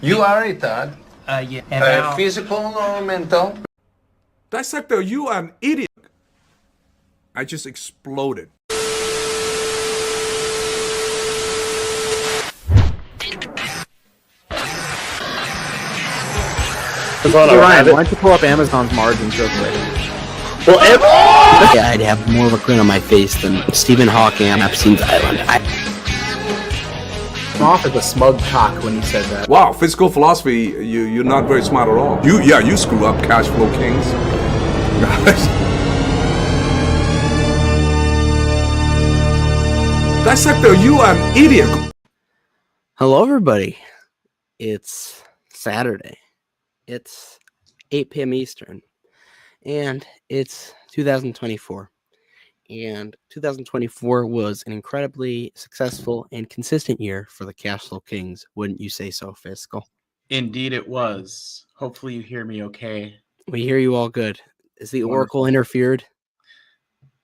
You are retarded. Yeah. And now, Physical or mental? Dissector, you are an idiot. I just exploded. Hey Ryan, why don't you pull up Amazon's margins real quick? Well, yeah, I'd have more of a grin on my face than Stephen Hawking on Epstein's Island. I'm off as a smug cock when you said that. Wow, fiscal philosophy, you're not very smart at all. You screw up, cash flow kings. Dissector, you are an idiot. Hello, everybody. It's Saturday. It's 8 p.m. Eastern. And it's 2024. And 2024 was an incredibly successful and consistent year for the Cash Flow Kings. Wouldn't you say so, Fiscal? indeed it was. Hopefully you hear me okay. We hear you all good. Is the Oracle interfered?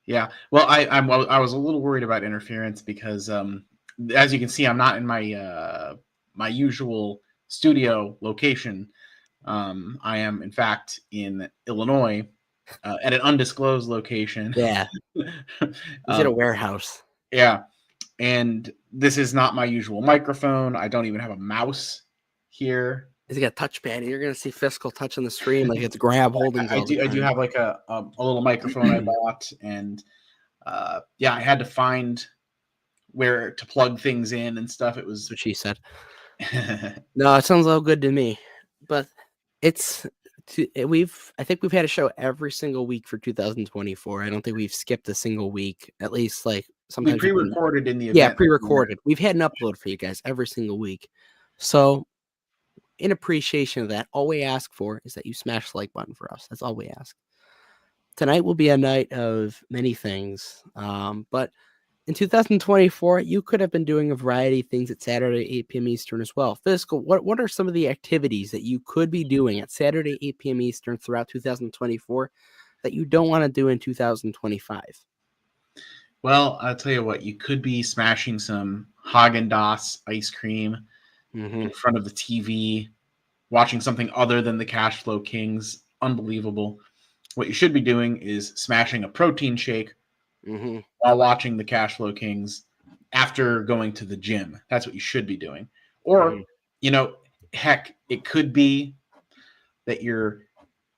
Yeah. Well, I was a little worried about interference because, as you can see, I'm not in my my usual studio location. I am, in fact, in Illinois at an undisclosed location. Yeah. He's at a warehouse. Yeah. And this is not my usual microphone. I don't even have a mouse here. He's got a touchpad, and you're going to see Fiscal touching the screen like it's grab holding. I do have like a little microphone I bought, and yeah, I had to find where to plug things in and stuff. It was That's what she said. No, it sounds all good to me, but I think we've had a show every single week for 2024. I don't think we've skipped a single week, at least like sometimes we pre-recorded in the event. Yeah, pre-recorded. We've had an upload for you guys every single week. So in appreciation of that, all we ask for is that you smash the like button for us. That's all we ask. Tonight will be a night of many things, but in 2024, you could have been doing a variety of things at Saturday, 8 p.m. Eastern as well. Fiscal, what are some of the activities that you could be doing at Saturday, 8 p.m. Eastern throughout 2024 that you don't want to do in 2025? Well, I'll tell you what, you could be smashing some Haagen-Dazs ice cream in front of the TV, watching something other than the Cash Flow Kings. Unbelievable. What you should be doing is smashing a protein shake while watching the Cash Flow Kings after going to the gym. That's what you should be doing. Or, heck, it could be that you're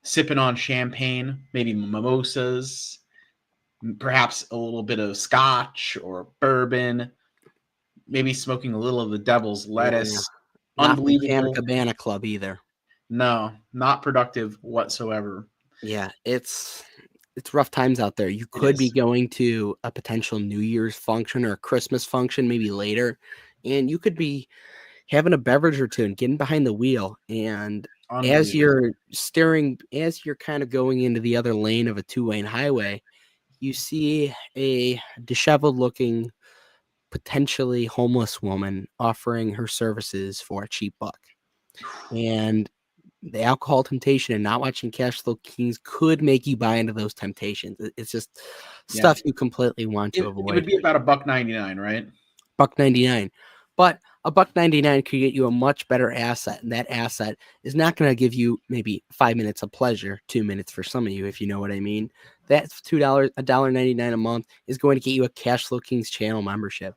sipping on champagne, maybe mimosas, perhaps a little bit of scotch or bourbon, maybe smoking a little of the devil's lettuce. Not Unbelievable. Not Cabana Club either. No, not productive whatsoever. Yeah, it's rough times out there. You could be going to a potential New Year's function or a Christmas function maybe later, and you could be having a beverage or two and getting behind the wheel. And as you're kind of going into the other lane of a two-lane highway, you see a disheveled-looking, potentially homeless woman offering her services for a cheap buck. And the alcohol temptation and not watching Cash Flow Kings could make you buy into those temptations. It's just stuff you completely want to avoid. It would be about $1.99, right? $1.99. But $1.99 could get you a much better asset, and that asset is not going to give you maybe 5 minutes of pleasure, 2 minutes for some of you, if you know what I mean. That's $2, $1.99 a month is going to get you a Cash Flow Kings channel membership.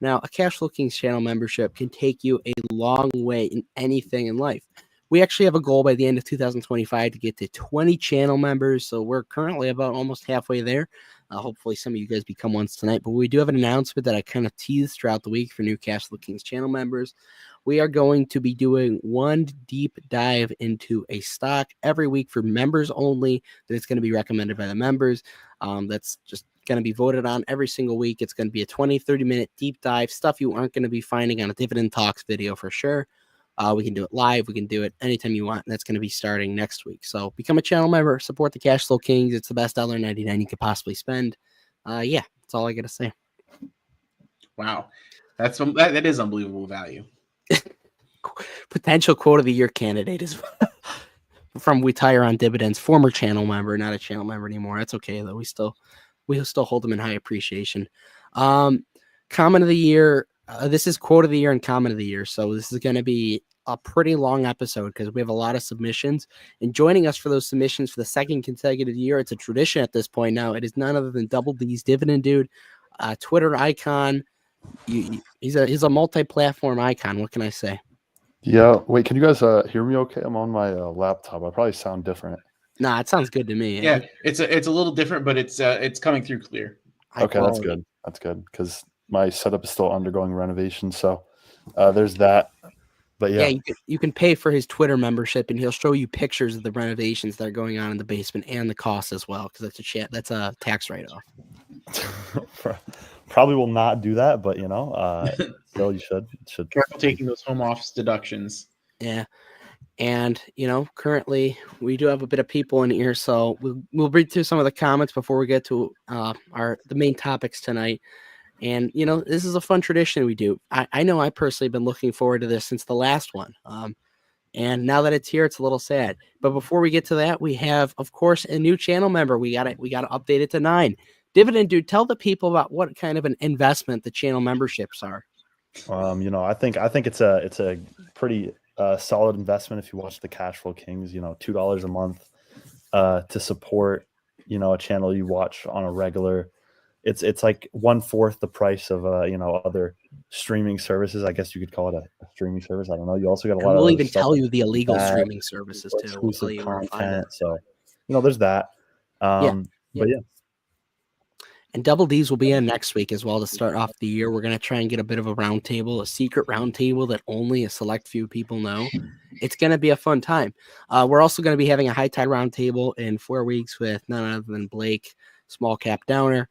Now, a Cash Flow Kings channel membership can take you a long way in anything in life. We actually have a goal by the end of 2025 to get to 20 channel members. So we're currently about almost halfway there. Hopefully some of you guys become ones tonight. But we do have an announcement that I kind of teased throughout the week for new Cash Flow Kings channel members. We are going to be doing one deep dive into a stock every week for members only. That it's going to be recommended by the members. That's just going to be voted on every single week. It's going to be a 20, 30-minute deep dive, stuff you aren't going to be finding on a Dividend Talks video for sure. We can do it live. We can do it anytime you want. And that's going to be starting next week. So become a channel member. Support the Cash Flow Kings. It's the best $1.99 you could possibly spend. Yeah, that's all I got to say. Wow. That is unbelievable value. Potential quote of the year candidate is from We Tire on Dividends, former channel member, not a channel member anymore. That's okay, though. We still hold them in high appreciation. Comment of the year. This is quote of the year and comment of the year. So this is going to be a pretty long episode because we have a lot of submissions. And joining us for those submissions for the second consecutive year, it's a tradition at this point now. It is none other than Double D's Dividend Dude, Twitter icon. He's a multi-platform icon. What can I say? Yeah. Wait, can you guys hear me okay? I'm on my laptop. I probably sound different. Nah, it sounds good to me. Yeah, it's a little different, but it's coming through clear. Okay, that's good. That's good because my setup is still undergoing renovation. So there's that. But yeah, you can pay for his Twitter membership, and he'll show you pictures of the renovations that are going on in the basement and the costs as well, because that's a tax write-off. Probably will not do that, but still you should. Careful taking those home office deductions. Yeah, and currently we do have a bit of people in here, so we'll read through some of the comments before we get to the main topics tonight. And, this is a fun tradition we do. I know I personally have been looking forward to this since the last one. And now that it's here, it's a little sad. But before we get to that, we have, of course, a new channel member. We got to update it to 9. Dividend Dude, tell the people about what kind of an investment the channel memberships are. I think it's a pretty solid investment if you watch the Cash Flow Kings. $2 a month to support a channel you watch on a regular. It's like 1/4 the price of other streaming services. I guess you could call it a streaming service. I don't know. You also got a lot of. We'll even tell you the illegal streaming services too. Exclusive content. So there's that. But yeah. And Double D's will be in next week as well to start off the year. We're going to try and get a bit of a roundtable, a secret roundtable that only a select few people know. It's going to be a fun time. We're also going to be having a high tide roundtable in 4 weeks with none other than Blake, small cap downer.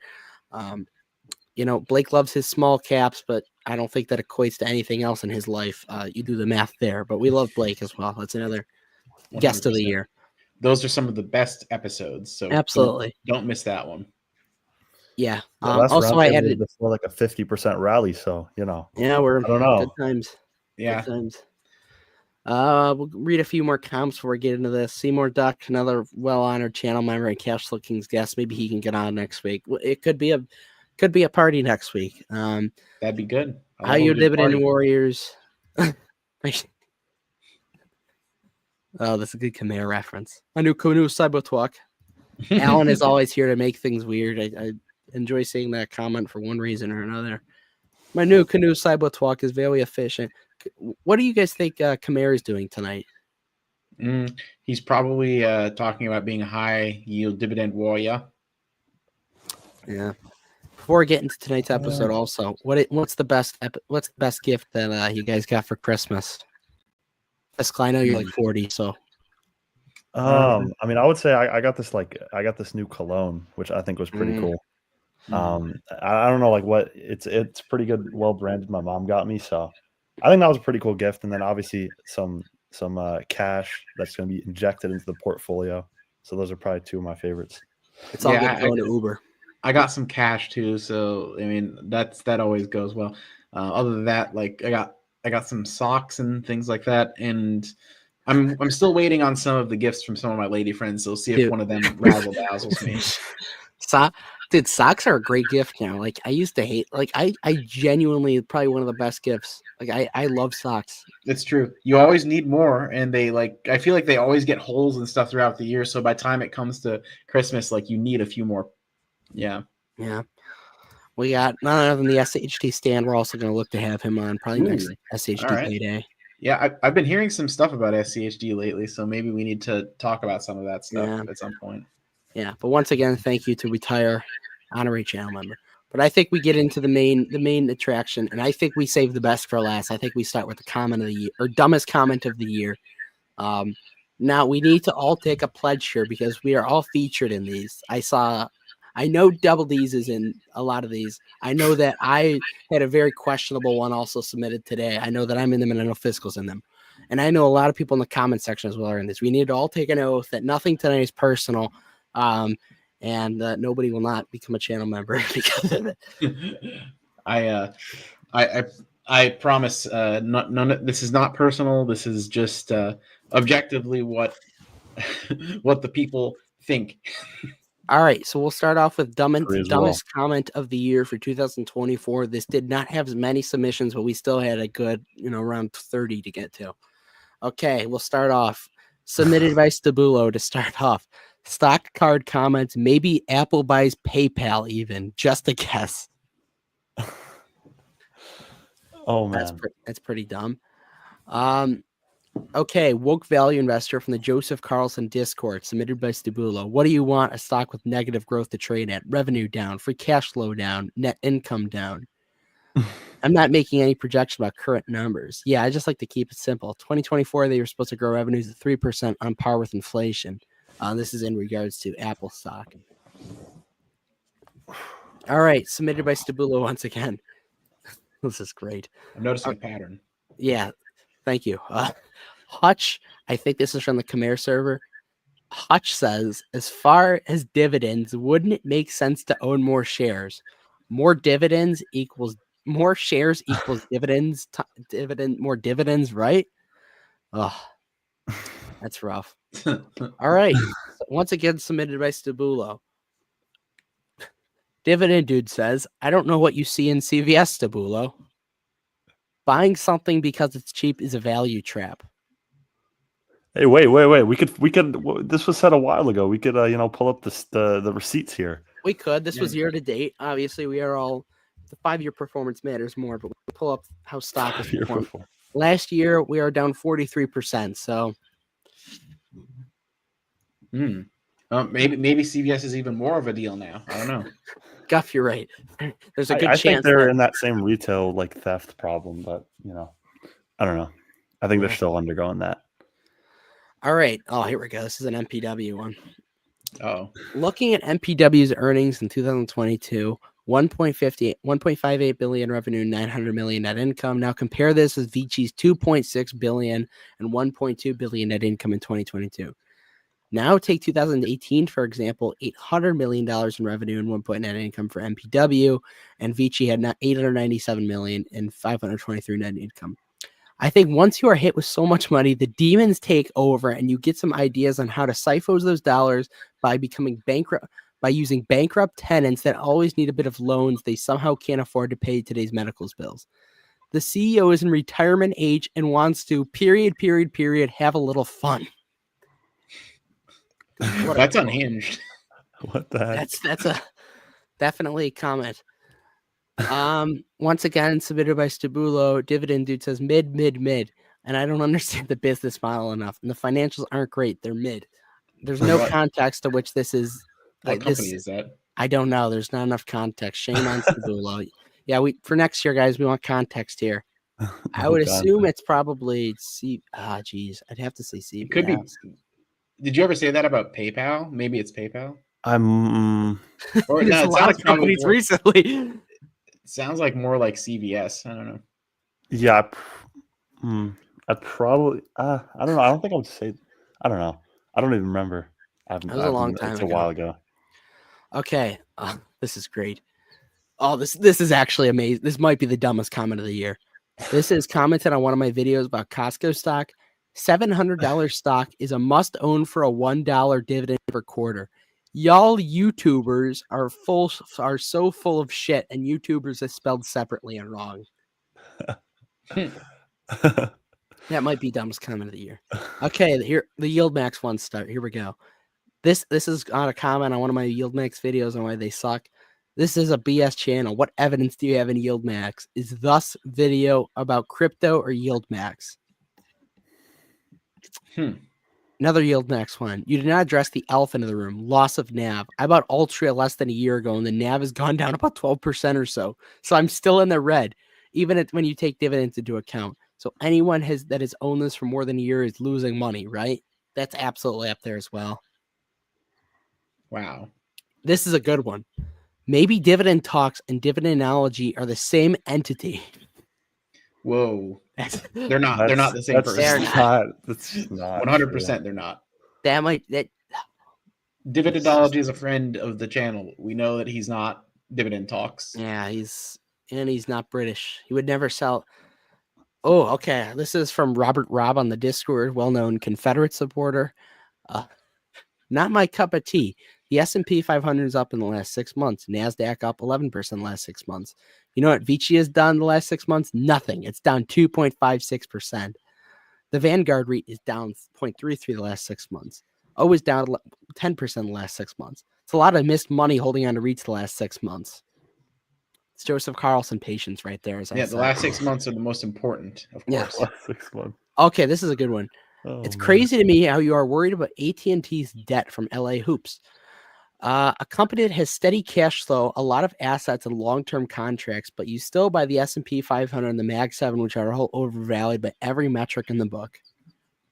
Blake loves his small caps, but I don't think that equates to anything else in his life. You do the math there, but we love Blake as well. That's another 100%. Guest of the year. Those are some of the best episodes. So absolutely don't miss that one. Yeah. Also, I added before like a 50% rally. So Yeah, I don't know. Good times. Yeah. Good times. We'll read a few more comments before we get into this. Seymour Duck, another well-honored channel member and Cash Flow Kings guest. Maybe he can get on next week. It could be a party next week. That'd be good. How you Dividend Warriors? Oh, that's a good Khmer reference. I knew Kunu Cybertwalk. Alan is always here to make things weird. I enjoy seeing that comment for one reason or another. My new Canoe Cybertwalk is very efficient. What do you guys think Khmer is doing tonight? He's probably talking about being a high yield dividend warrior. Yeah. Before we get into tonight's episode, also, what's the best gift that you guys got for Christmas? Fiscal, I know you're like 40, so. I would say I got this new cologne, which I think was pretty cool. I don't know what it's pretty good, well branded. My mom got me, so I think that was a pretty cool gift. And then obviously some cash that's going to be injected into the portfolio. So those are probably 2 of my favorites. It's all good going to Uber. I got some cash too, so that always goes well. Other than that, I got some socks and things like that, and I'm still waiting on some of the gifts from some of my lady friends. So see if one of them razzle dazzles me. Dude, socks are a great gift now. I used to hate. I genuinely probably one of the best gifts. I love socks. It's true. You always need more, and I feel like they always get holes and stuff throughout the year. So by the time it comes to Christmas, you need a few more. Yeah. Yeah. We got none other than the SHT stand. We're also going to look to have him on probably next SHT payday. Yeah, I've been hearing some stuff about SCHD lately, so maybe we need to talk about some of that stuff at some point. Yeah, but once again, thank you to Retire Honorary Channel member. But I think we get into the main attraction, and I think we save the best for last. I think we start with the comment of the year, or dumbest comment of the year. Now we need to all take a pledge here because we are all featured in these. I know Double D's is in a lot of these. I know that I had a very questionable one also submitted today. I know that I'm in them, and I know Fiscal's in them. And I know a lot of people in the comment section as well are in this. We need to all take an oath that nothing tonight is personal, and nobody will not become a channel member because of it. I promise. This is not personal. This is just objectively what the people think. All right, so we'll start off with dumbest comment of the year for 2024. This did not have as many submissions, but we still had a good, around 30 to get to. Okay, we'll start off. Submitted by Stabulo to start off. Stock card comments. Maybe Apple buys PayPal even. Just a guess. Oh man. That's pretty dumb. Okay, woke value investor from the Joseph Carlson Discord, submitted by Stabulo. What do you want a stock with negative growth to trade at? Revenue down, free cash flow down, net income down. I'm not making any projection about current numbers. Yeah, I just like to keep it simple. 2024, they were supposed to grow revenues at 3% on par with inflation. This is in regards to Apple stock. All right, submitted by Stabulo once again. This is great. I'm noticing a pattern. Yeah, thank you. Hutch, I think this is from the Khmer server. Hutch says, as far as dividends, wouldn't it make sense to own more shares? More dividends equals more shares equals dividends. More dividends, right? Oh, that's rough. All right. Once again, submitted by Stabulo. Dividend Dude says, I don't know what you see in CVS, Stabulo. Buying something because it's cheap is a value trap. Hey, wait. We could. This was said a while ago. We could, pull up the receipts here. We could. This was year to date. Obviously, we are all the 5-year performance matters more, but we pull up how stock is performing. Last year, we are down 43%. So, maybe CVS is even more of a deal now. I don't know. Guff, you're right. There's a good I chance think they're in that same retail theft problem, but I don't know. I think they're still undergoing that. All right. Oh, here we go. This is an MPW one. Oh, looking at MPW's earnings in 2022, 1.58 billion revenue, 900 million net income. Now compare this with Vinci's 2.6 billion and 1.2 billion net income in 2022. Now take 2018, for example, $800 million in revenue and 1 net income for MPW, and Vinci had $897 million and 523 net income. I think once you are hit with so much money, the demons take over and you get some ideas on how to siphon those dollars by becoming bankrupt, by using bankrupt tenants that always need a bit of loans they somehow can't afford to pay today's medical bills. The CEO is in retirement age and wants to, period, have a little fun. That's unhinged. What the heck? That's a definitely a comment. Once again, submitted by Stabulo. Dividend Dude says mid, and I don't understand the business model enough. And the financials aren't great; they're mid. There's no context to which this is. What company is that? I don't know. There's not enough context. Shame on Stabulo. Yeah, for next year, guys, we want context here. I would assume it's probably I'd have to say CVS. It could be. Did you ever say that about PayPal? Maybe it's PayPal. Or no, it sounds like companies recently. Sounds like more like CVS. I don't know. Yeah, I'd probably. I don't know. I don't think I would say. I don't know. I don't even remember. That was a long time. It's a while ago. Okay, this is great. Oh, this is actually amazing. This might be the dumbest comment of the year. This is commented on one of my videos about Costco stock. $700 stock is a must own for a $1 dividend per quarter. Y'all YouTubers are so full of shit, and YouTubers is spelled separately and wrong. That might be dumbest comment of the year. Okay, here the Yield Max one start. Here we go. This is on a comment on one of my Yield Max videos on why they suck. This is a BS channel. What evidence do you have in Yield Max? Is thus video about crypto or Yield Max? Another Yield Max one. You did not address the elephant in the room, loss of NAV. I bought Altria less than a year ago, and the NAV has gone down about 12% or so. So I'm still in the red, even when you take dividends into account. So anyone that has owned this for more than a year is losing money, right? That's absolutely up there as well. Wow. This is a good one. Maybe dividend talks and dividendology are the same entity. Whoa. They're not the same person. They're not. That's not 100%. They're not. Dividendology is a friend of the channel. We know that he's not dividend talks. Yeah, he's not British. He would never sell. Oh, okay. This is from Robert Robb on the Discord, well-known Confederate supporter. Not my cup of tea. The S&P 500 is up in the last 6 months. NASDAQ up 11% in the last 6 months. You know what Vici has done the last 6 months? Nothing. It's down 2.56%. The Vanguard REIT is down 0.33 the last 6 months. O is down 10% the last 6 months. It's a lot of missed money holding on to REITs the last 6 months. It's Joseph Carlson patience right there. As I Yeah, said. the last 6 months are the most important, of Yeah. course. Last 6 months. Okay, this is a good one. Oh, It's man. crazy to me how you are worried about AT&T's debt from LA Hoops. A company that has steady cash flow, a lot of assets and long-term contracts, but you still buy the S&P 500 and the Mag 7, which are all overvalued by every metric in the book.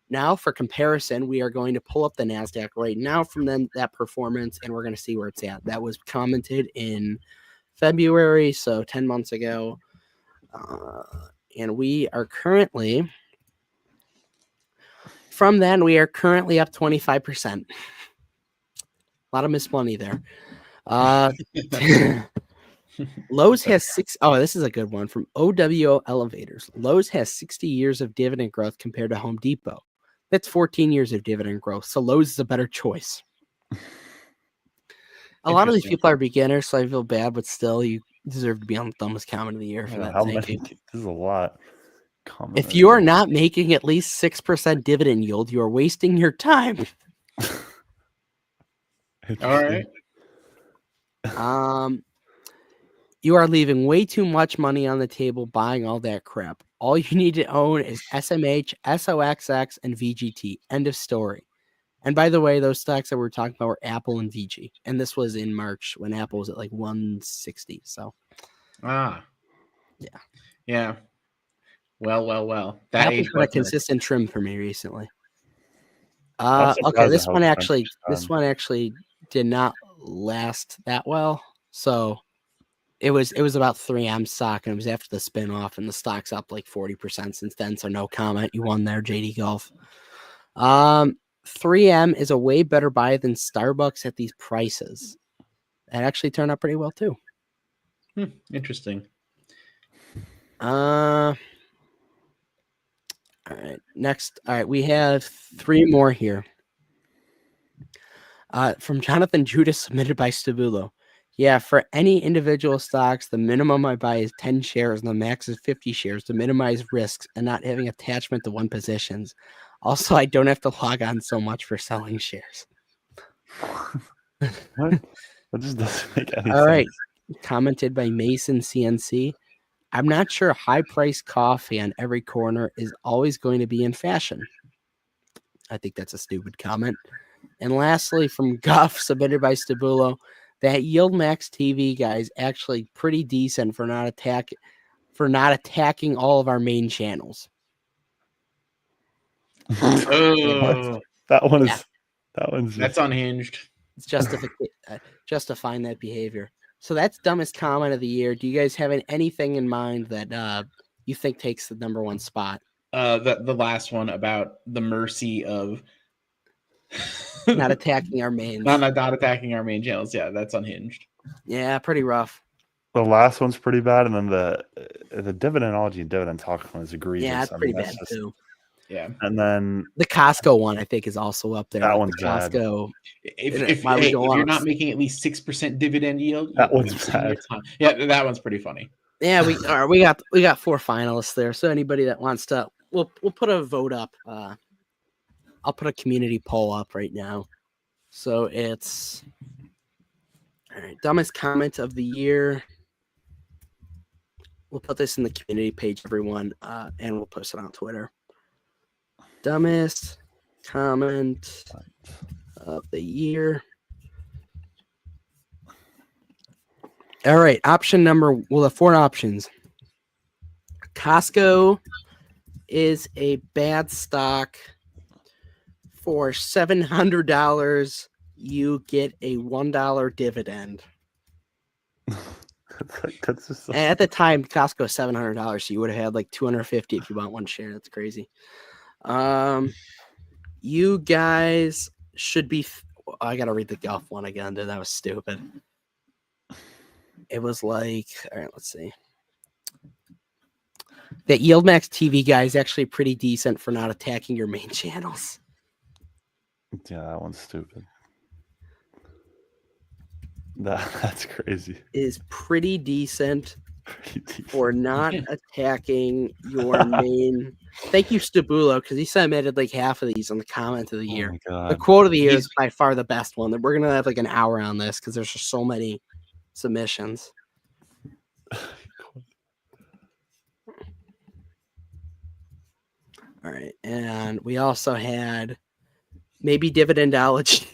Now, for comparison, we are going to pull up the NASDAQ right now from that performance, and we're going to see where it's at. That was commented in February, so 10 months ago. And we are currently, from then, we are currently up 25%. A lot of missed money there. Lowe's has this is a good one from OWO Elevators. Lowe's has 60 years of dividend growth compared to Home Depot. That's 14 years of dividend growth. So Lowe's is a better choice. A lot of these people are beginners, so I feel bad, but still, you deserve to be on the dumbest comment of the year for that. How many? This is a lot. If you are not making at least 6% dividend yield, you are wasting your time. All right. You are leaving way too much money on the table buying all that crap. All you need to own is SMH, SOXX, and VGT. End of story. And by the way, those stocks that we're talking about were Apple and VG. And this was in March when Apple was at like 160. So, yeah. Well. That Apple's been a consistent trim for me recently. Okay, this one actually did not last that well. So it was about 3M stock, and it was after the spin-off, and the stock's up like 40% since then. So no comment. You won there, JD Golf. 3M is a way better buy than Starbucks at these prices. That actually turned out pretty well too. Interesting. All right. Next. All right. We have 3 more here. From Jonathan Judas, submitted by Stabulo. Yeah, for any individual stocks, the minimum I buy is 10 shares and the max is 50 shares to minimize risks and not having attachment to one positions. Also, I don't have to log on so much for selling shares. What? That just doesn't make any sense. All right. Commented by Mason CNC. I'm not sure high-priced coffee on every corner is always going to be in fashion. I think that's a stupid comment. And lastly, from Guff, submitted by Stabulo, that Yield Max TV guy is actually pretty decent for not attacking all of our main channels. Oh, that's unhinged. It's justifying that behavior. So that's dumbest comment of the year. Do you guys have anything in mind that you think takes the number 1 spot? The last one about the mercy of not attacking our mains. Not attacking our main channels. Yeah, that's unhinged. Yeah, pretty rough. The last one's pretty bad, and then the dividendology and dividend talk one is egregious. Yeah, it's pretty bad too. Yeah, and then the Costco one I think is also up there. That one's bad. Costco. If you're not making at least 6% dividend yield, that one's bad. Yeah, that one's pretty funny. Yeah, we got 4 finalists there. So anybody that wants to, we'll put a vote up. I'll put a community poll up right now. So it's all right. Dumbest comment of the year. We'll put this in the community page, everyone, and we'll post it on Twitter. Dumbest comment of the year. All right. The 4 options. Costco is a bad stock. For $700, you get a $1 dividend. That's just and at the time, Costco was $700, so you would have had like $250 if you bought 1 share. That's crazy. You guys should be. I gotta read the Golf one again, dude. That was stupid. It was like, all right, let's see. That Yield Max TV guy is actually pretty decent for not attacking your main channels. Yeah, that one's stupid. That's crazy. Is pretty decent for not attacking your main. Thank you, Stabulo, because he submitted like half of these on the comment of the year. my God. The quote of the year is by far the best one. We're gonna have like an hour on this because there's just so many submissions. All right, and we also had maybe dividendology,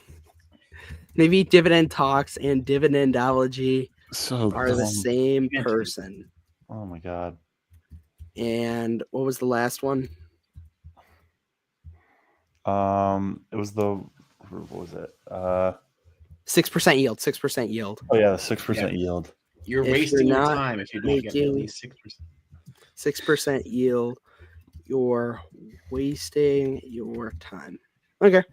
maybe dividend talks and dividendology So are the dumb. same person. Oh my God. And what was the last one? It was what was it? 6% yield. 6% yield. Oh yeah, the 6% yield. You're If wasting you're your not time if you don't get at making- least 6%. 6% yield. You're wasting your time. Okay.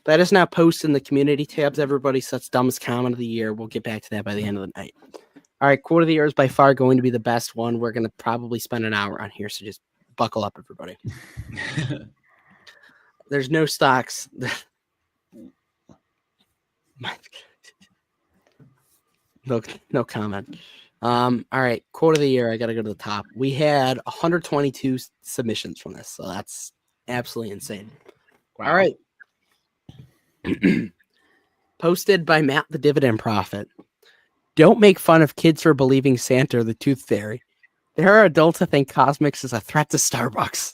That is now posted in the community tabs, everybody. So that's dumbest comment of the year. We'll get back to that by the end of the night. All right. Quote of the year is by far going to be the best one. We're going to probably spend an hour on here. So just buckle up, everybody. There's no stocks. No comment. All right, quote of the year. I got to go to the top. We had 122 submissions from this, so that's absolutely insane. Wow. All right. Posted by Matt the Dividend Prophet. Don't make fun of kids for believing Santa or the Tooth Fairy. There are adults that think Cosmix is a threat to Starbucks.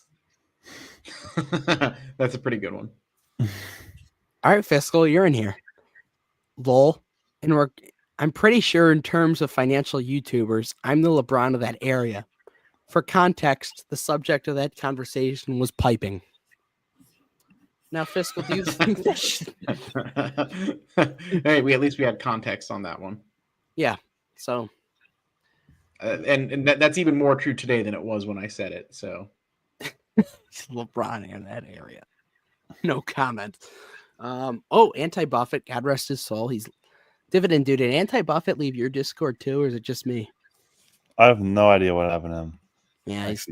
That's a pretty good one. All right, Fiscal, you're in here. Lol. And I'm pretty sure in terms of financial YouTubers, I'm the LeBron of that area. For context, the subject of that conversation was piping. Now, Fiscal, do you think that should... Hey, at least we had context on that one. Yeah, so... and that's even more true today than it was when I said it, so... LeBron in that area. No comment. Anti-Buffett, God rest his soul. He's dividend dude. Did Anti-Buffett leave your Discord too, or is it just me? I have no idea what happened to him. Yeah, it's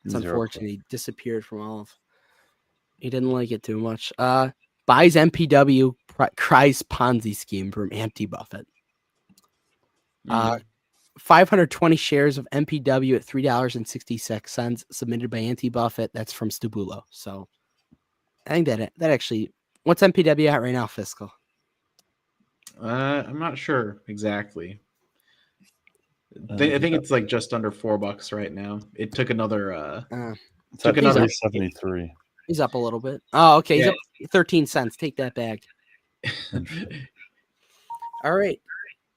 Zero unfortunate. clue. He disappeared from all of. He didn't like it too much. Buys MPW, cries Ponzi scheme from Anti-Buffett. 520 shares of MPW at $3.66 submitted by Anti-Buffett. That's from Stabulo. So I think that actually, what's MPW at right now, Fiscal? I'm not sure exactly. I think it's like just under $4 right now. It took another Took another 73. He's up a little bit. Oh, okay. He's up 13 cents. Take that back. All right.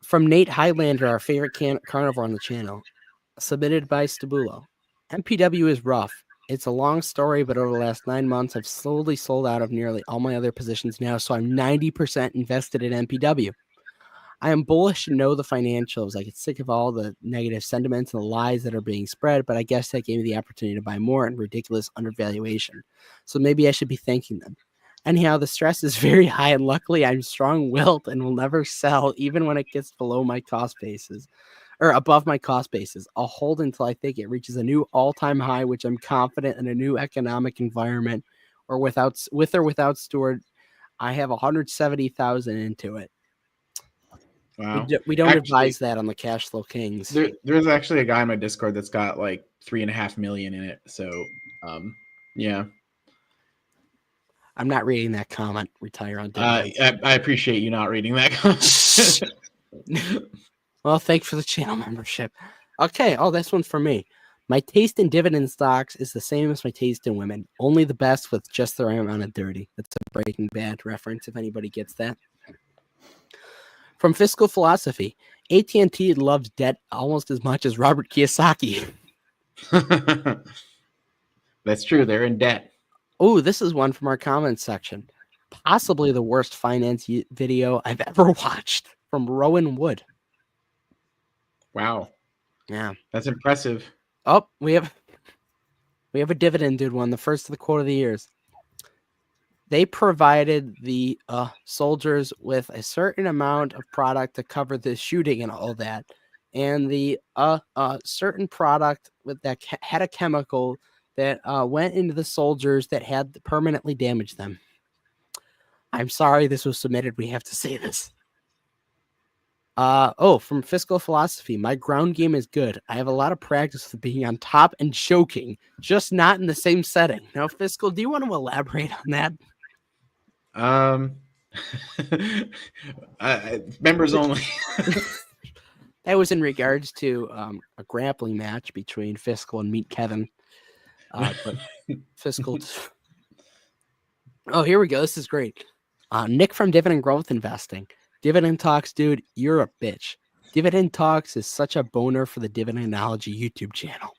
From Nate Highlander, our favorite carnivore on the channel, submitted by Stabulo. MPW is rough. It's a long story, but over the last 9 months, I've slowly sold out of nearly all my other positions now, so I'm 90% invested in MPW. I am bullish and know the financials. I get sick of all the negative sentiments and the lies that are being spread, but I guess that gave me the opportunity to buy more and ridiculous undervaluation. So maybe I should be thanking them. Anyhow, the stress is very high, and luckily I'm strong-willed and will never sell, even when it gets below my cost basis. Or above my cost basis. I'll hold until I think it reaches a new all-time high, which I'm confident in a new economic environment, or with or without Stewart, I have 170,000 into it. Wow. We don't advise that on the Cash Flow Kings. There's actually a guy in my Discord that's got like 3.5 million in it. So, yeah. I'm not reading that comment. Retire on I appreciate you not reading that comment. Well, thanks for the channel membership. Okay. Oh, this one's for me. My taste in dividend stocks is the same as my taste in women. Only the best with just the right amount of dirty. That's a Breaking Bad reference if anybody gets that. From Fiscal Philosophy, AT&T loves debt almost as much as Robert Kiyosaki. That's true. They're in debt. Oh, this is one from our comments section. Possibly the worst finance video I've ever watched, from Rowan Wood. Wow. Yeah. That's impressive. Oh, we have a dividend dude one, the first of the quote of the years. They provided the soldiers with a certain amount of product to cover the shooting and all that. And the certain product with that had a chemical that went into the soldiers that had permanently damaged them. I'm sorry this was submitted. We have to say this. From Fiscal Philosophy, my ground game is good. I have a lot of practice with being on top and choking, just not in the same setting. Now, Fiscal, do you want to elaborate on that? Members only. That was in regards to a grappling match between Fiscal and Meet Kevin. But Fiscal. Oh, here we go. This is great. Nick from Dividend Growth Investing. Dividend Talks, dude, you're a bitch. Dividend Talks is such a boner for the Dividendology YouTube channel.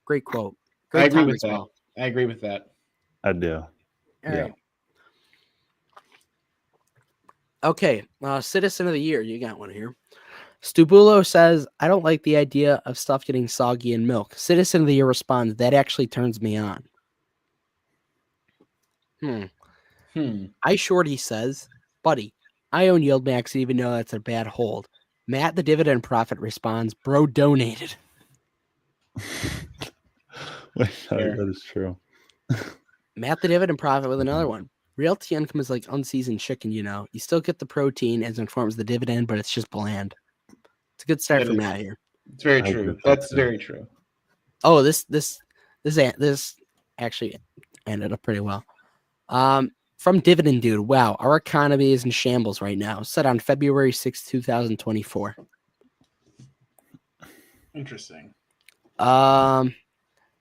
Great quote. Great I agree time with as that. well. I agree with that. I do. All Yeah. right. Okay, Citizen of the Year. You got one here. Stubulo says, I don't like the idea of stuff getting soggy in milk. Citizen of the Year responds, that actually turns me on. I Shorty says, buddy, I own Yield Max even though that's a bad hold. Matt the Dividend Prophet responds, bro donated. Wait, that is true. Matt the Dividend Prophet with another one. Realty income is like unseasoned chicken, you know. You still get the protein as informs the dividend, but it's just bland. It's a good start for Matt here. It's very I agree true. with that That's too. very true. Oh, this actually ended up pretty well. From Dividend Dude, wow, our economy is in shambles right now. Set on February 6, 2024. Interesting.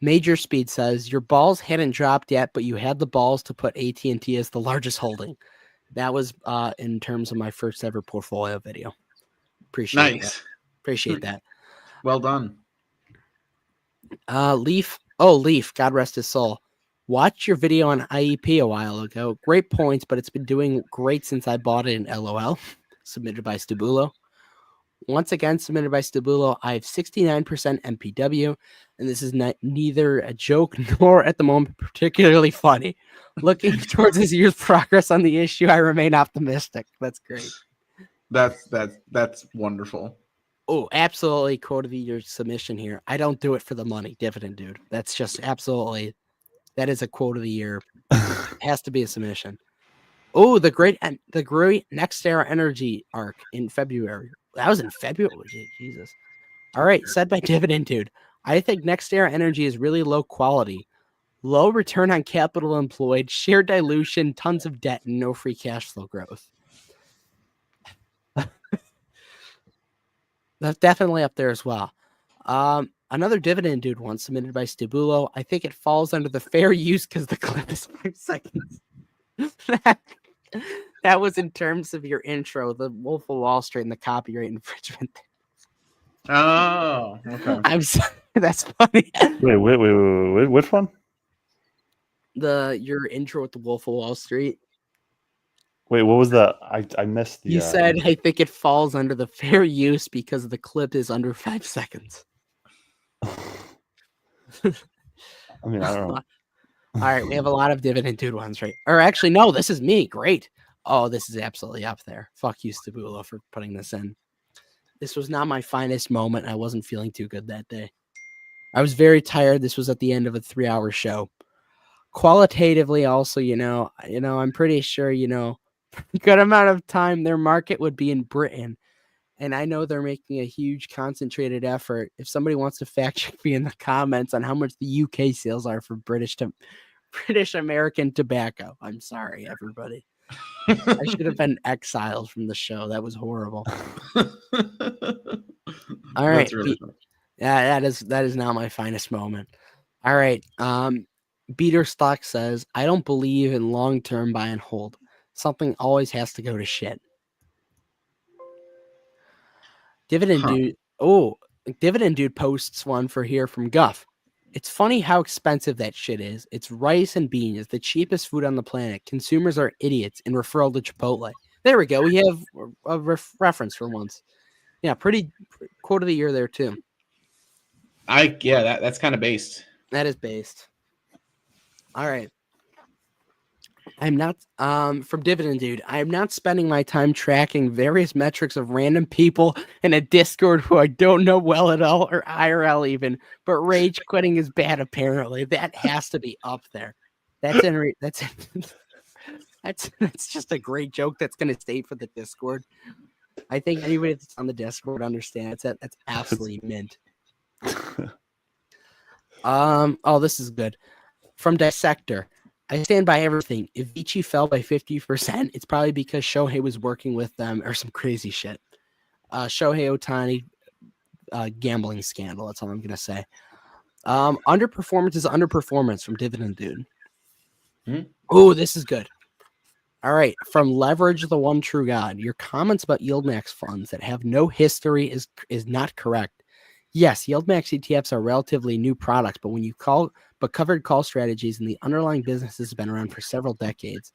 Major Speed says your balls hadn't dropped yet, but you had the balls to put AT&T as the largest holding. That was in terms of my first ever portfolio video. Appreciate that. Well done. Leaf, God rest his soul. Watched your video on IEP a while ago. Great points, but it's been doing great since I bought it in LOL. Submitted by Stubulo. Once again, submitted by Stubulo. I have 69% MPW, and this is neither a joke nor at the moment particularly funny. Looking towards this year's progress on the issue, I remain optimistic. That's great. That's wonderful. Oh, absolutely. Quote of the year submission here. I don't do it for the money, Dividend Dude. That's just absolutely. That is a quote of the year. Has to be a submission. Oh, the great Next Era Energy arc in February. That was in February. Jesus. All right. Said by Dividend Dude. I think Next Era Energy is really low quality. Low return on capital employed, share dilution, tons of debt, and no free cash flow growth. That's definitely up there as well. Another Dividend Dude one submitted by Stibulo. I think it falls under the fair use because the clip is 5 seconds. That was in terms of your intro, the Wolf of Wall Street and the copyright infringement. Oh, okay. I'm sorry. That's funny. Wait. Which one? Your intro with the Wolf of Wall Street. Wait, what was that? I missed the. You said, I think it falls under the fair use because the clip is under 5 seconds. I mean, I don't know. All right, we have a lot of Dividend Dude ones, right? Or actually, no, this is me. Great. Oh, this is absolutely up there. Fuck you, Stibulo, for putting this in. This was not my finest moment. I wasn't feeling too good that day. I was very tired. This was at the end of a 3-hour show. Qualitatively, also, I'm pretty sure, a good amount of time their market would be in Britain. And I know they're making a huge concentrated effort. If somebody wants to fact check me in the comments on how much the UK sales are for British American tobacco, I'm sorry, everybody. I should have been exiled from the show. That was horrible. All right. Really yeah, that is now my finest moment. All right. Beater Stock says, I don't believe in long-term buy and hold. Something always has to go to shit. Dividend Dude. Oh, Dividend Dude posts one for here from Guff. It's funny how expensive that shit is. It's rice and beans, the cheapest food on the planet. Consumers are idiots. And referral to Chipotle. There we go. We have a reference for once. Yeah, pretty quote of the year there too. That's kind of based. That is based. All right. I'm not from Dividend Dude. I am not spending my time tracking various metrics of random people in a Discord who I don't know well at all or IRL even, but rage quitting is bad apparently. That has to be up there. That's just a great joke that's going to stay for the Discord. I think anybody that's on the Discord understands that. That's absolutely mint. Oh, this is good. From Dissector. I stand by everything. If Vici fell by 50%, it's probably because Shohei was working with them or some crazy shit. Shohei Ohtani gambling scandal. That's all I'm gonna say. Underperformance is underperformance from Dividend Dude. Oh, this is good. All right, from Leverage the One True God. Your comments about yield max funds that have no history is not correct. Yes, yield max ETFs are relatively new products, but covered call strategies and the underlying businesses have been around for several decades.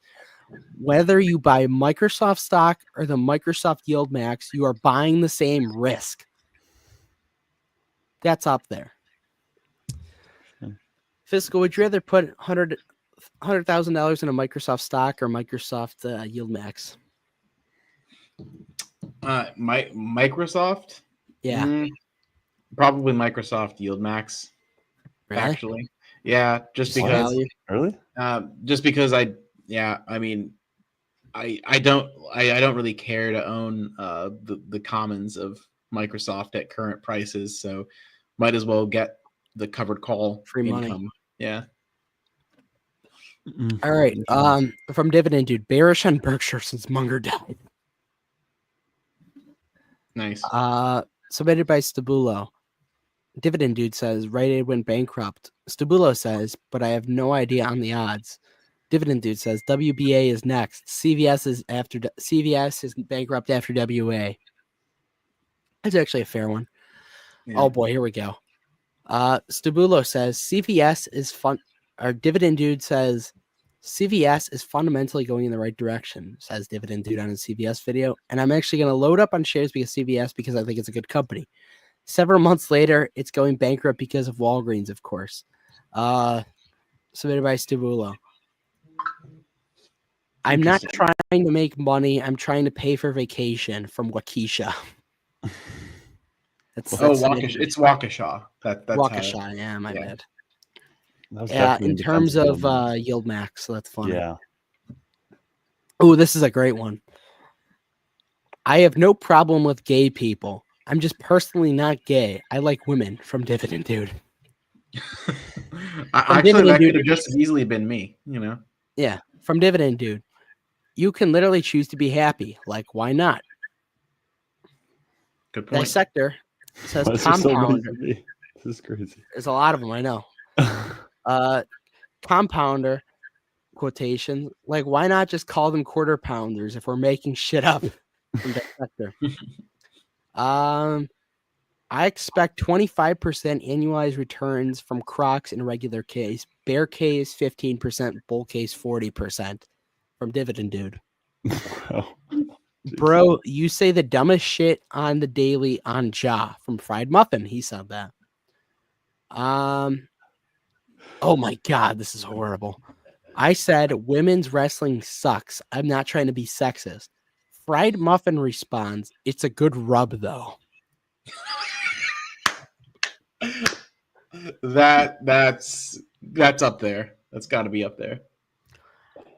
Whether you buy Microsoft stock or the Microsoft yield max, you are buying the same risk. That's up there. Fiscal, would you rather put $100,000 in a Microsoft stock or Microsoft yield max? Microsoft? Yeah. Probably Microsoft Yield Max. Really? Actually, yeah, just What because. value? Really? Just because I mean, I don't really care to own the commons of Microsoft at current prices, so might as well get the covered call Free money. income. Yeah. All right. From Dividend Dude, bearish on Berkshire since Munger died. Nice. Submitted by Stabulo. Dividend Dude says Rite Aid went bankrupt. Stabulo says, but I have no idea on the odds. Dividend Dude says WBA is next. CVS is bankrupt after WA. That's actually a fair one. Yeah. Oh boy, here we go. Stabulo says CVS is fun. Our Dividend Dude says CVS is fundamentally going in the right direction, says Dividend Dude on his CVS video. And I'm actually going to load up on shares because CVS because I think it's a good company. Several months later, it's going bankrupt because of Walgreens, of course. Submitted by Stabulo. I'm not trying to make money. I'm trying to pay for vacation from Waukesha. That's Waukesha. It's Waukesha. That's Waukesha. Yeah, my bad. In terms of yield max, so that's funny. Yeah. Oh, this is a great one. I have no problem with gay people. I'm just personally not gay. I like women. From Dividend Dude. Actually, that could have just as easily been me. You know. Yeah, from Dividend Dude. You can literally choose to be happy. Like, why not? Good point. Dissector says compounder. This is crazy. There's a lot of them, I know. Compounder quotation. Like, why not just call them quarter pounders if we're making shit up? From Dissector. I expect 25% annualized returns from Crocs in regular case. Bear case 15%, bull case 40%. From Dividend Dude. Bro, you say the dumbest shit on the daily on Ja from Fried Muffin. He said that. Oh my God, this is horrible. I said women's wrestling sucks. I'm not trying to be sexist. Fried Muffin responds, it's a good rub though. That's up there. That's got to be up there.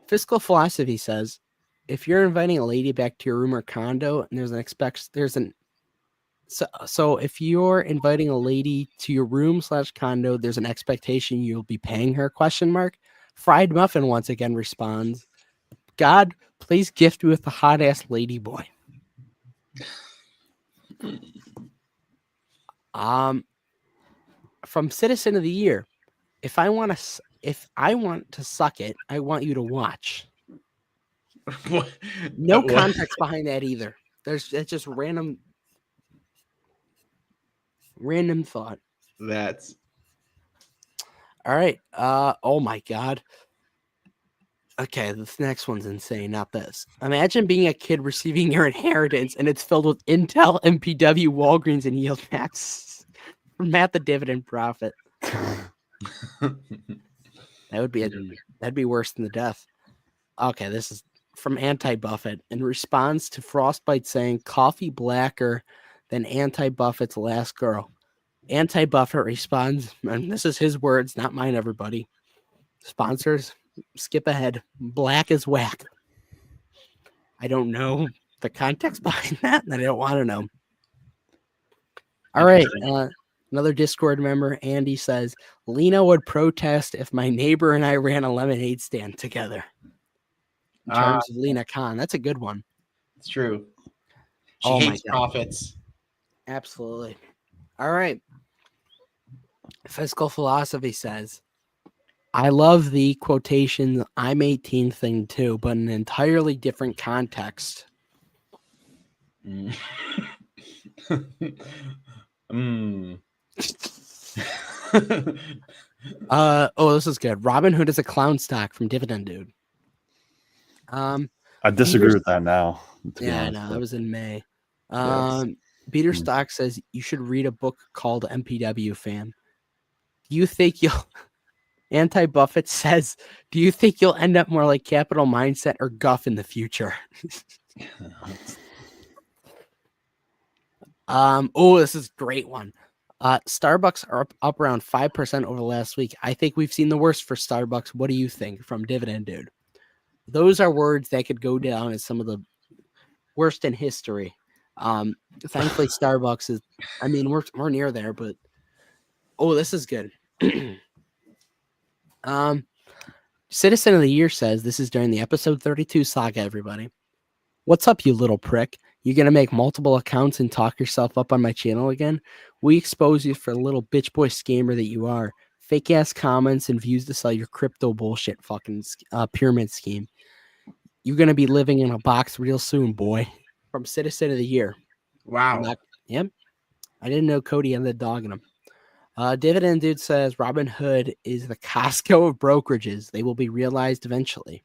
Fiscal Philosophy says, if you're inviting a lady back to your room or condo, and so if you're inviting a lady to your room / condo, there's an expectation you'll be paying her ? Fried Muffin once again responds, God, please gift me with a hot ass lady boy. From Citizen of the Year, if I want to suck it, I want you to watch. No context behind that either. It's just random thought. That's all right. Oh my God. Okay, this next one's insane. Not this. Imagine being a kid receiving your inheritance and it's filled with Intel, MPW, Walgreens, and Yield Max. Matt the Dividend Profit. That'd be worse than the death. Okay, this is from Anti-Buffett in response to Frostbite saying coffee blacker than Anti-Buffett's last girl. Anti-Buffett responds, and this is his words, not mine, everybody. Sponsors, skip ahead. Black is whack. I don't know. the context behind that, and I don't want to know. All right. Another Discord member, Andy, says, Lena would protest if my neighbor and I ran a lemonade stand together. In terms of Lena Khan, that's a good one. It's true. She hates my God. profits. Absolutely. All right. Fiscal Philosophy says, I love the quotation I'm 18 thing too, but in an entirely different context. This is good. Robin Hood is a clown stock from Dividend Dude. I disagree with that now. Yeah, I know. That was in May. Yes. Peter Stock says you should read a book called MPW Fan. Do you think you'll Anti-Buffett says, do you think you'll end up more like Capital Mindset or Guff in the future? This is a great one. Starbucks are up around 5% over the last week. I think we've seen the worst for Starbucks. What do you think? From Dividend Dude. Those are words that could go down as some of the worst in history. Thankfully, Starbucks is, we're near there, but this is good. Citizen of the Year says, this is during the episode 32 saga, everybody. What's up, you little prick? You gonna make multiple accounts and talk yourself up on my channel again? We expose you for the little bitch boy scammer that you are. Fake ass comments and views to sell your crypto bullshit fucking pyramid scheme. You're gonna be living in a box real soon, boy. From Citizen of the Year. Wow. Yep. I didn't know Cody had the dog in him. Dividend Dude says Robin Hood is the Costco of brokerages. They will be realized eventually.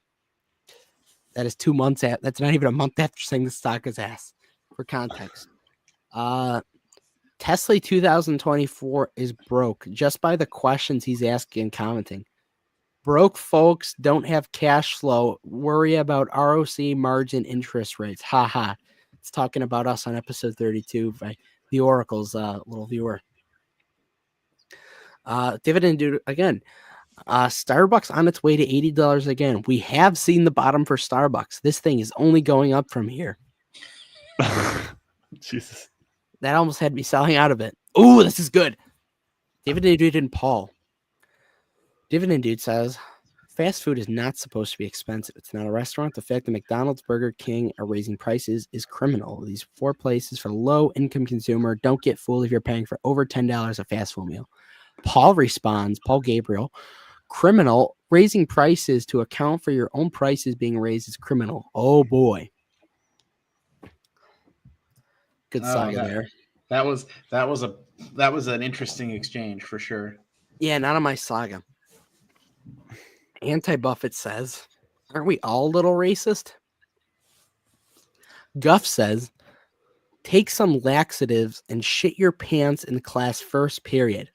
That is 2 months at. That's not even a month after saying the stock is ass. For context, Tesla 2024 is broke just by the questions he's asking and commenting. Broke folks don't have cash flow. Worry about ROC, margin, interest rates. Haha. It's talking about us on episode 32 by the Oracle's little viewer. Dividend Dude again. Starbucks on its way to $80 again. We have seen the bottom for Starbucks. This thing is only going up from here. Jesus. That almost had me selling out of it. Ooh, this is good. Dividend Dude and Paul. Dividend Dude says, fast food is not supposed to be expensive. It's not a restaurant. The fact that McDonald's, Burger King are raising prices is criminal. These 4 places for low-income consumer. Don't get fooled if you're paying for over $10 a fast food meal. Paul responds, Paul Gabriel, criminal, raising prices to account for your own prices being raised is criminal. Oh boy. Good saga there. That was an interesting exchange for sure. Yeah, not on my saga. Anti-Buffett says, aren't we all a little racist? Guff says, take some laxatives and shit your pants in class first period.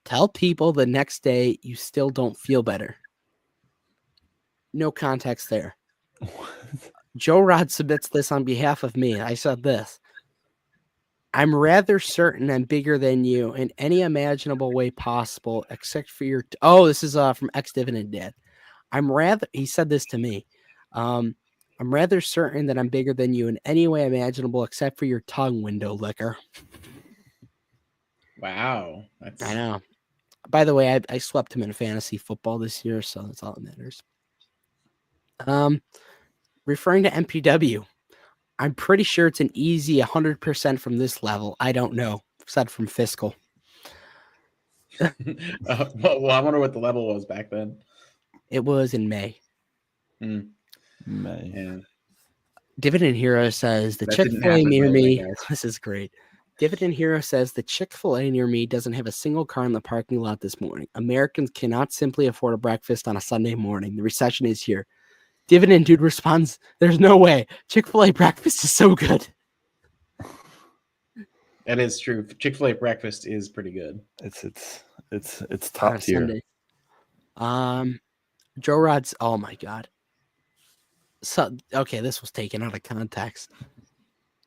Tell people the next day you still don't feel better. No context there. Joe Rod submits this on behalf of me. I said this. I'm rather certain I'm bigger than you in any imaginable way possible, except for your... this is from Ex-Dividend Dad. He said this to me. I'm rather certain that I'm bigger than you in any way imaginable, except for your tongue, window licker. Wow. I know. By the way, I swept him in fantasy football this year, so that's all that matters. Referring to MPW, I'm pretty sure it's an easy 100% from this level. I don't know. Said from Fiscal. Well, I wonder what the level was back then. It was in May. May. Yeah. Dividend Hero says the Chick-fil-A near me. This is great. Dividend Hero says the Chick-fil-A near me doesn't have a single car in the parking lot this morning. Americans cannot simply afford a breakfast on a Sunday morning. The recession is here. Dividend Dude responds, there's no way. Chick-fil-A breakfast is so good. That is true. Chick-fil-A breakfast is pretty good. It's top tier. Sunday. Joe Rod's, oh my God. So okay, this was taken out of context.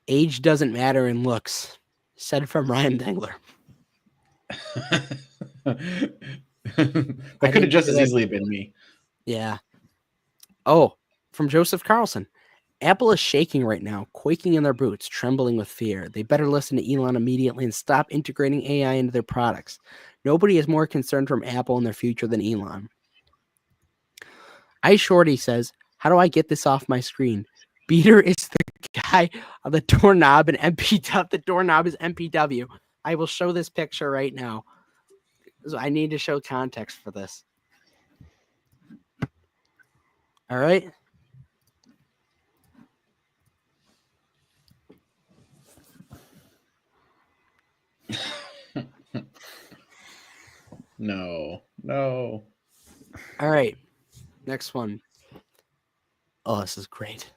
Age doesn't matter in looks. Said from Ryan Dengler. That could have just as easily been me. Yeah. Oh, from Joseph Carlson. Apple is shaking right now, quaking in their boots, trembling with fear. They better listen to Elon immediately and stop integrating AI into their products. Nobody is more concerned from Apple and their future than Elon. iShorty says, how do I get this off my screen? Beater is the guy on the doorknob and MPW. The doorknob is MPW. I will show this picture right now. So I need to show context for this. All right. No. All right. Next one. Oh, this is great.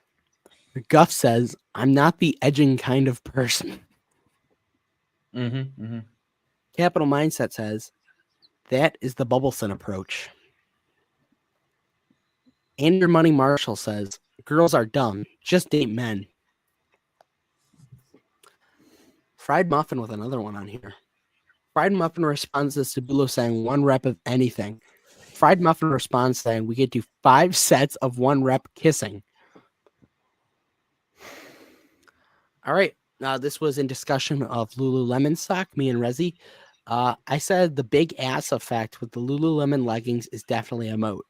Guff says, I'm not the edging kind of person. Capital Mindset says, that is the Bubbleson approach. Andrew Money Marshall says, girls are dumb. Just date men. Fried Muffin with another one on here. Fried Muffin responds to Cibulo saying 1 rep of anything. Fried Muffin responds saying we get to 5 sets of 1 rep kissing. All right. This was in discussion of Lululemon stock, me and Rezi. I said the big ass effect with the Lululemon leggings is definitely a moat.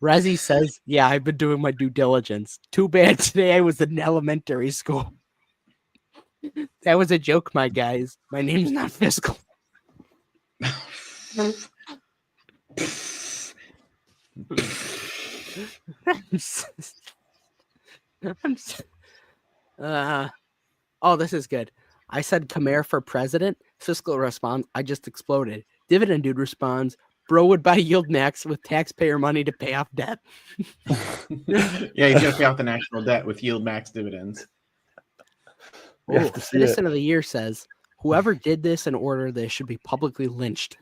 Rezi says, yeah, I've been doing my due diligence. Too bad today I was in elementary school. That was a joke, my guys. My name's not Fiscal. Oh, this is good. I said Khmer for president. Fiscal responds, I just exploded. Dividend dude responds, bro would buy yield max with taxpayer money to pay off debt. Yeah, he's gonna pay off the national debt with yield max dividends. Citizen of the Year says, whoever did this in order, they should be publicly lynched.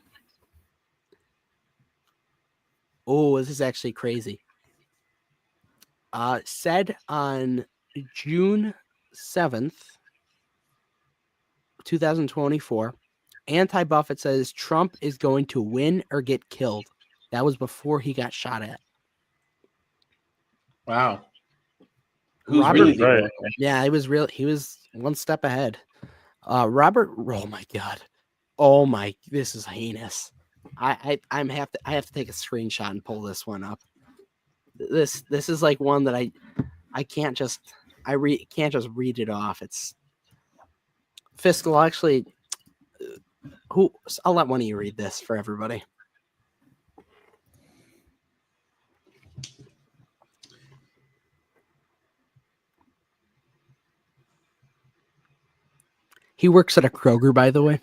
Oh, this is actually crazy. Said on June 7th, 2024, Anti-Buffett says Trump is going to win or get killed. That was before he got shot at. Wow. Robert, really right. Yeah, he was one step ahead. Robert, oh my God. Oh my, this is heinous. I have to take a screenshot and pull this one up. This is like one that I can't just read it off. It's Fiscal actually. I'll let one of you read this for everybody. He works at a Kroger, by the way.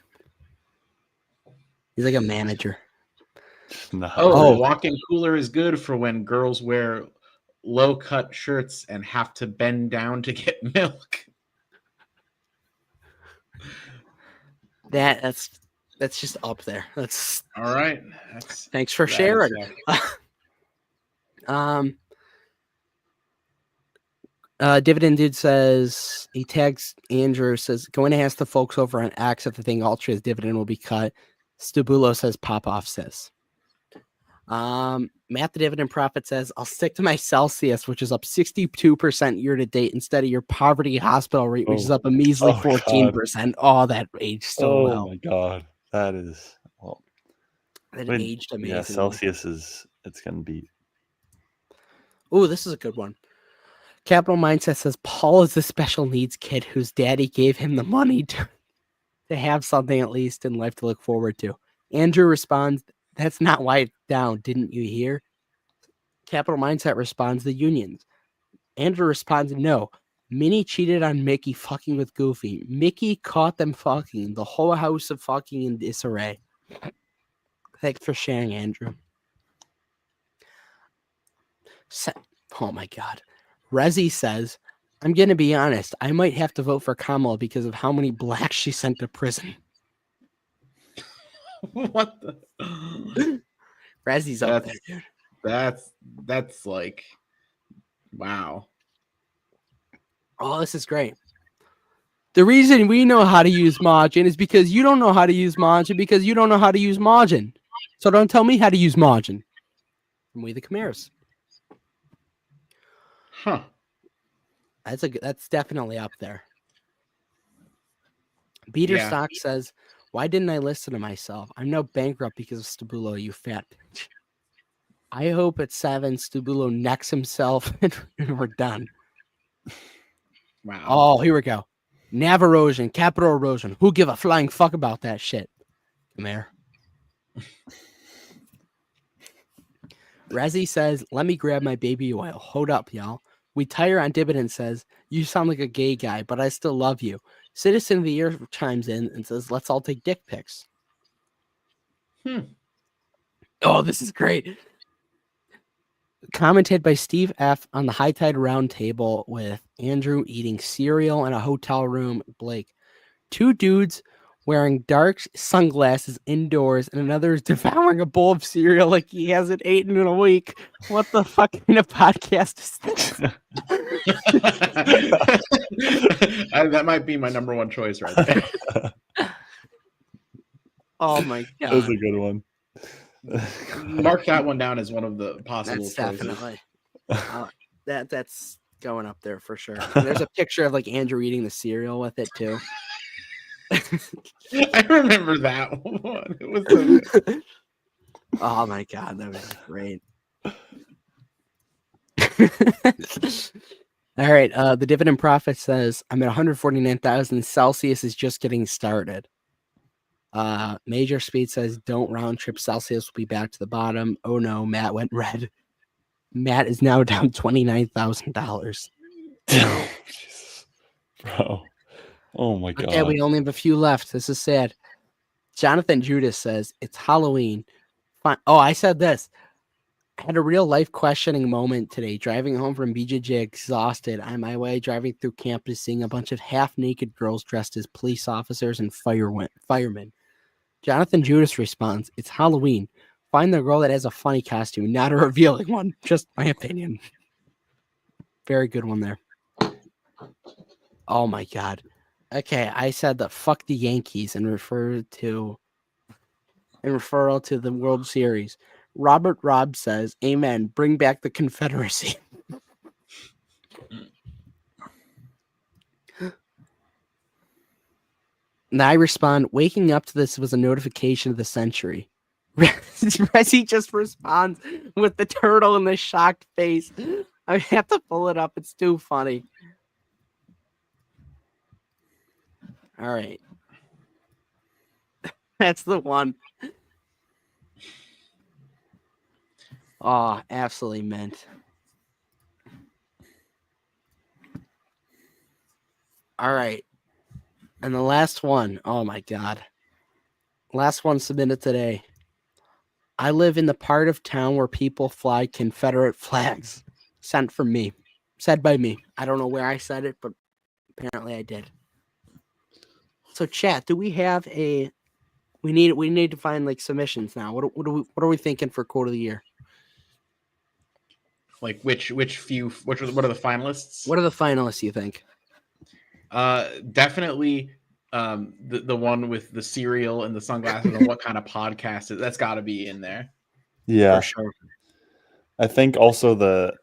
He's like a manager. No. Oh, walk-in cooler is good for when girls wear low-cut shirts and have to bend down to get milk. That's just up there. That's all right. Thanks for sharing. Dividend Dude says he tags Andrew, says going to ask the folks over on X if the thing Ultra's dividend will be cut. Stabulo says Popoff says. Matt the Dividend Prophet says I'll stick to my Celsius, which is up 62% year to date, instead of your poverty hospital rate, which is up a measly 14%. Oh, that aged so well. Oh my God, that is aged amazing. Yeah, Celsius it's gonna be. Oh, this is a good one. Capital Mindset says Paul is the special needs kid whose daddy gave him the money to have something at least in life to look forward to. Andrew responds, that's not why it's down, didn't you hear? Capital Mindset responds, the unions. Andrew responds, no. Minnie cheated on Mickey fucking with Goofy. Mickey caught them fucking. The whole house of fucking in disarray. Thanks for sharing, Andrew. Oh my God. Rezi says, I'm going to be honest. I might have to vote for Kamala because of how many blacks she sent to prison. What the? Rezi's up there, dude. That's like, wow. Oh, this is great. The reason we know how to use margin is because you don't know how to use margin because you don't know how to use margin. So don't tell me how to use margin. And we the Chimeras. Huh. That's definitely up there. Beater Yeah. Stock says, "Why didn't I listen to myself? I'm now bankrupt because of Stabulo, you fat bitch." I hope at 7 Stabulo necks himself and we're done. Wow. Oh, here we go. Nav erosion, capital erosion. Who give a flying fuck about that shit? Come here. Rezzy says, "Let me grab my baby oil. Hold up, y'all." We tire on dividend says, "You sound like a gay guy, but I still love you." Citizen of the Year chimes in and says, "Let's all take dick pics." Oh, this is great. Commented by Steve F. on the High Tide Roundtable with Andrew eating cereal in a hotel room. Blake, 2 dudes wearing dark sunglasses indoors, and another is devouring a bowl of cereal like he hasn't eaten in a week. What the fuck kind of podcast is this? That might be my number one choice right there. Oh my god, That's a good one. Mark that one down as one of the possible that's choices. definitely that's going up there for sure. And there's a picture of like Andrew eating the cereal with it too. I remember that one. It was so good. Oh my god, that was great. All right, the dividend profit says, "I'm at 149,000. Celsius is just getting started." Major Speed says, "Don't round trip. Celsius will be back to the bottom." Oh no, Matt went red. Matt is now down $29,000. Jesus. Bro. Oh my god. Okay, we only have a few left. This is sad. Jonathan Judas says, "It's Halloween." Fine. Oh, I said this. I had a real life questioning moment today, driving home from BJJ exhausted. On my way, driving through campus, seeing a bunch of half-naked girls dressed as police officers and firemen. Jonathan Judas responds, "It's Halloween. Find the girl that has a funny costume, not a revealing one." Just my opinion. Very good one there. Oh my god. Okay, I said that fuck the Yankees in referral to the World Series. Robert Robb says, "Amen. Bring back the Confederacy." And I respond, "Waking up to this was a notification of the century." Resi just responds with the turtle and the shocked face. I have to pull it up. It's too funny. All right. That's the one. Oh, absolutely mint. All right. And the last one. Oh my god. Last one submitted today. I live in the part of town where people fly Confederate flags. Sent from me. Said by me. I don't know where I said it, but apparently I did. So chat, do we have a we need to find like submissions now. What are we thinking for quote of the year? Like what are the finalists? What are the finalists you think? Definitely the one with the cereal and the sunglasses and what kind of podcast that's got to be in there. Yeah, for sure. I think also the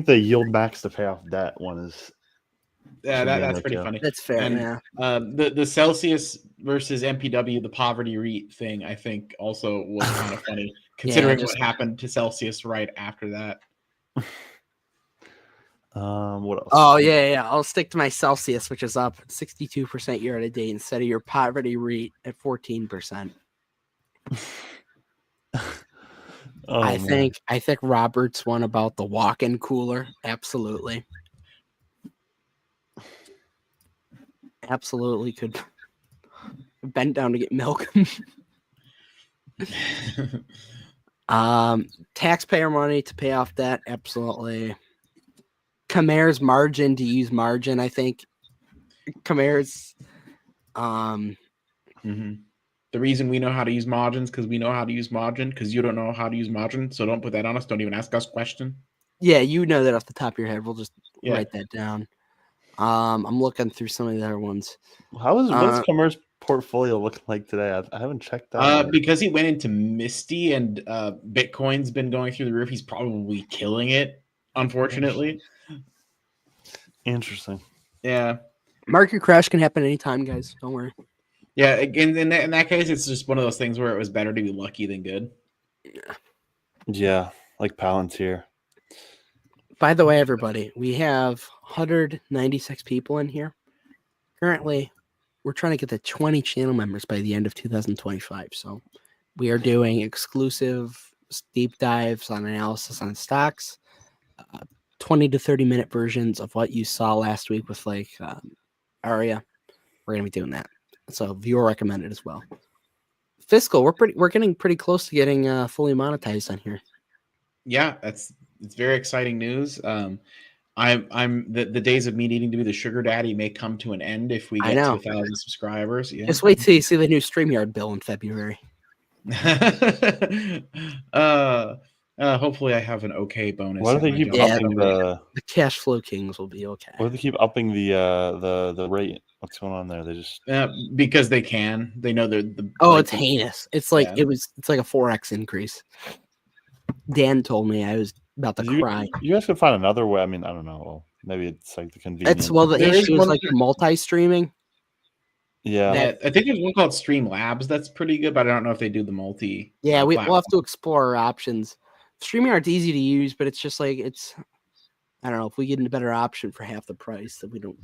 yield max to pay off debt one is. Yeah, that's pretty funny. That's fair. And, yeah. The Celsius versus MPW, the poverty REIT thing, I think also was kind of funny considering what happened to Celsius right after that. What else? Oh yeah. I'll stick to my Celsius, which is up 62% year to date, instead of your poverty REIT at 14%. I think Robert's one about the walk-in cooler. Absolutely could bend down to get milk. Taxpayer money to pay off debt. Absolutely. Khmer's margin to use margin. I think Khmer's The reason we know how to use margins because we know how to use margin, because you don't know how to use margin, so don't put that on us. Don't even ask us question. Yeah, you know that off the top of your head. We'll just write that down. I'm looking through some of the other ones. What's Khmer's portfolio looking like today? I haven't checked that. Because he went into Misty and Bitcoin's been going through the roof. He's probably killing it, unfortunately. Interesting. Yeah. Market crash can happen anytime, guys. Don't worry. Yeah, in that case, it's just one of those things where it was better to be lucky than good. Yeah, like Palantir. By the way, everybody, we have 196 people in here. Currently, we're trying to get to 20 channel members by the end of 2025. So we are doing exclusive deep dives on analysis on stocks, 20 to 30 minute versions of what you saw last week with like Aria. We're going to be doing that. So viewer recommended as well. Fiscal, we're getting pretty close to getting fully monetized on here. Yeah, it's very exciting news. I'm the days of me needing to be the sugar daddy may come to an end if we I get to know. 1,000 subscribers. Yeah. Just wait till you see the new StreamYard bill in February. Hopefully I have an okay bonus. Why do at they my keep job. Yeah, upping the? The cash flow kings will be okay. Why do they keep upping the rate? What's going on there? They just Because they can. They know they're the. Oh, like, it's heinous. It's like yeah. it's like a 4x increase. Dan told me I was about to cry. You guys could find another way. I mean, I don't know. Well, maybe it's like the convenience. It's well, the There is issue is one like the multi-streaming. Yeah. Yeah, I think there's one called Stream Labs that's pretty good, but I don't know if they do the multi. Yeah, we'll platform. have to explore our options. StreamYard's easy to use, but it's just like I don't know if we get a better option for half the price that we don't.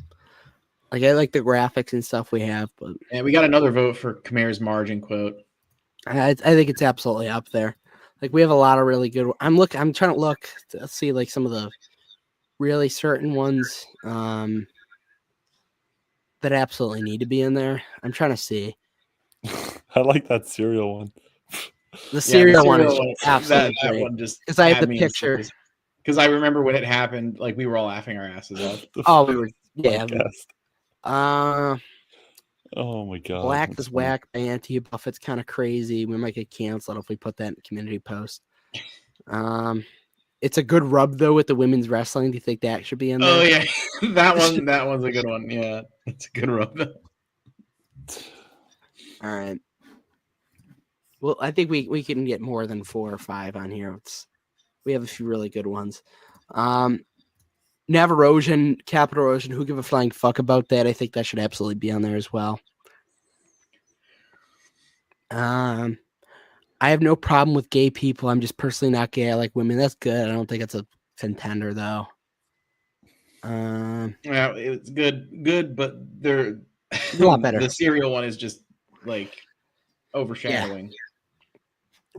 Like I like the graphics and stuff we have, but Yeah, we got another vote for Khmer's margin quote. I think it's absolutely up there. Like we have a lot of really good. I'm trying to look to see like some of the really certain ones that absolutely need to be in there. I'm trying to see. I like that cereal one. The cereal one is that absolutely great. one just Because I have had the me picture. Because I remember when it happened, like we were all laughing our asses off. Oh, we were yeah. Podcast. Oh my god. Black that's is funny. whack. Anti Buffett's kind of crazy. We might get canceled if we put that in the community post. It's a good rub though with the women's wrestling. Do you think that should be in there? Oh yeah, that one's a good one. Yeah, it's a good rub. All right. Well, I think we can get more than 4 or 5 on here. We have a few really good ones. Nav erosion, capital erosion. Who give a flying fuck about that? I think that should absolutely be on there as well. I have no problem with gay people. I'm just personally not gay. I like women. That's good. I don't think it's a contender though. Yeah, it's good, but they're a lot better. The cereal one is just like overshadowing.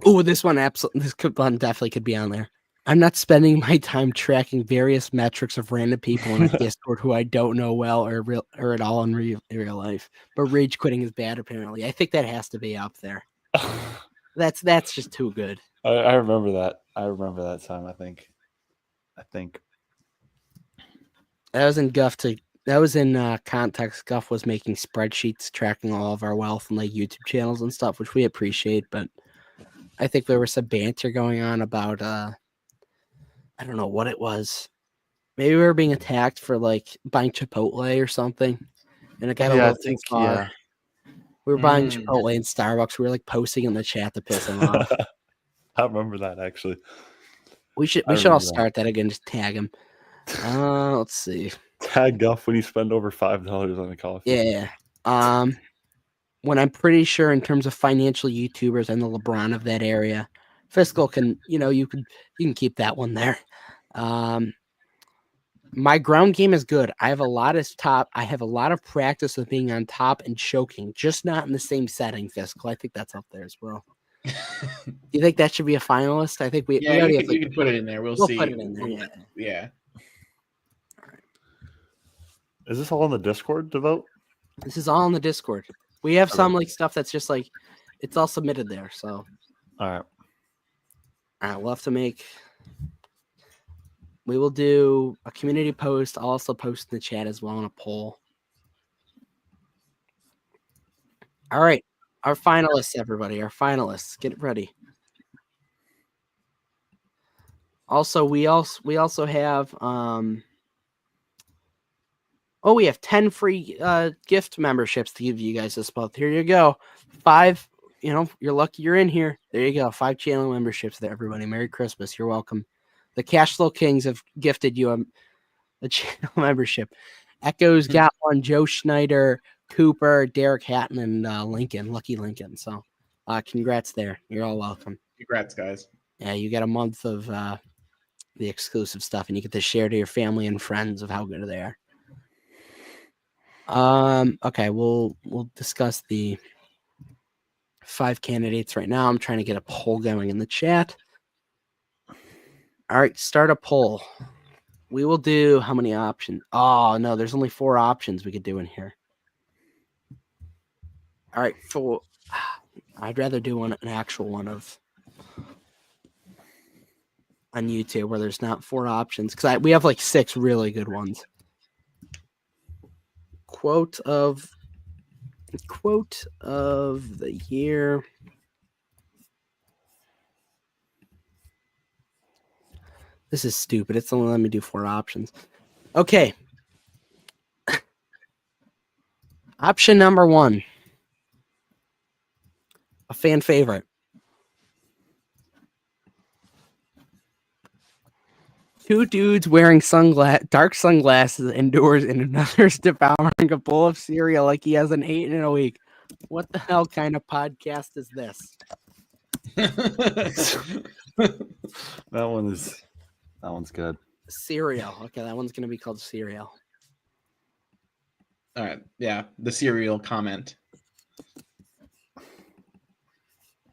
Oh, this one one definitely could be on there. I'm not spending my time tracking various metrics of random people in a Discord who I don't know well or at all in real life. But rage quitting is bad, apparently. I think that has to be up there. That's just too good. I remember that. I remember that time. I think. That was in That was in context. Guff was making spreadsheets tracking all of our wealth and like YouTube channels and stuff, which we appreciate. But I think there was some banter going on about I don't know what it was. Maybe we were being attacked for like buying Chipotle or something, and it got a little too far. Yeah. We were buying Chipotle and Starbucks. We were like posting in the chat to piss him off. I remember that actually. We should all start that again. Just tag him. Let's see. Tag Guff when you spend over $5 on a coffee. Yeah. When I'm pretty sure in terms of financial YouTubers and the LeBron of that area, Fiscal can, you can keep that one there. My ground game is good. I have a lot of practice with being on top and choking, just not in the same setting, Fiscal. I think that's up there as well. Do you think that should be a finalist? I think we already you can put it in there. We'll see. Put it in there. Yeah. Is this all on the Discord to vote? This is all in the Discord. We have some like stuff that's just like it's all submitted there. So all right, we'll have to make. We will do a community post. I'll also post in the chat as well on a poll. All right, our finalists, everybody. Our finalists, get ready. Also, we also have we have 10 free gift memberships to give you guys this month. Here you go. 5, you're lucky you're in here. There you go. 5 channel memberships there, everybody. Merry Christmas. You're welcome. The Cashflow Kings have gifted you the channel membership. Echo's got one. Joe Schneider, Cooper, Derek Hatton, and Lincoln, Lucky Lincoln. So congrats there. You're all welcome. Congrats, guys. Yeah, you get a month of the exclusive stuff, and you get to share to your family and friends of how good they are. Okay, we'll discuss the 5 candidates right now. I'm trying to get a poll going in the chat. All right, start a poll. We will do how many options? Oh, no, there's only 4 options we could do in here. All right, I'd rather do an actual one of on YouTube where there's not 4 options because we have like 6 really good ones. Quote of the year. This is stupid. It's only letting me do 4 options. Okay. Option number 1. A fan favorite. Two dudes wearing dark sunglasses indoors and another's devouring a bowl of cereal like he hasn't eaten in a week. What the hell kind of podcast is this? That one's good. Cereal. Okay, that one's gonna be called cereal. All right. Yeah, the cereal comment.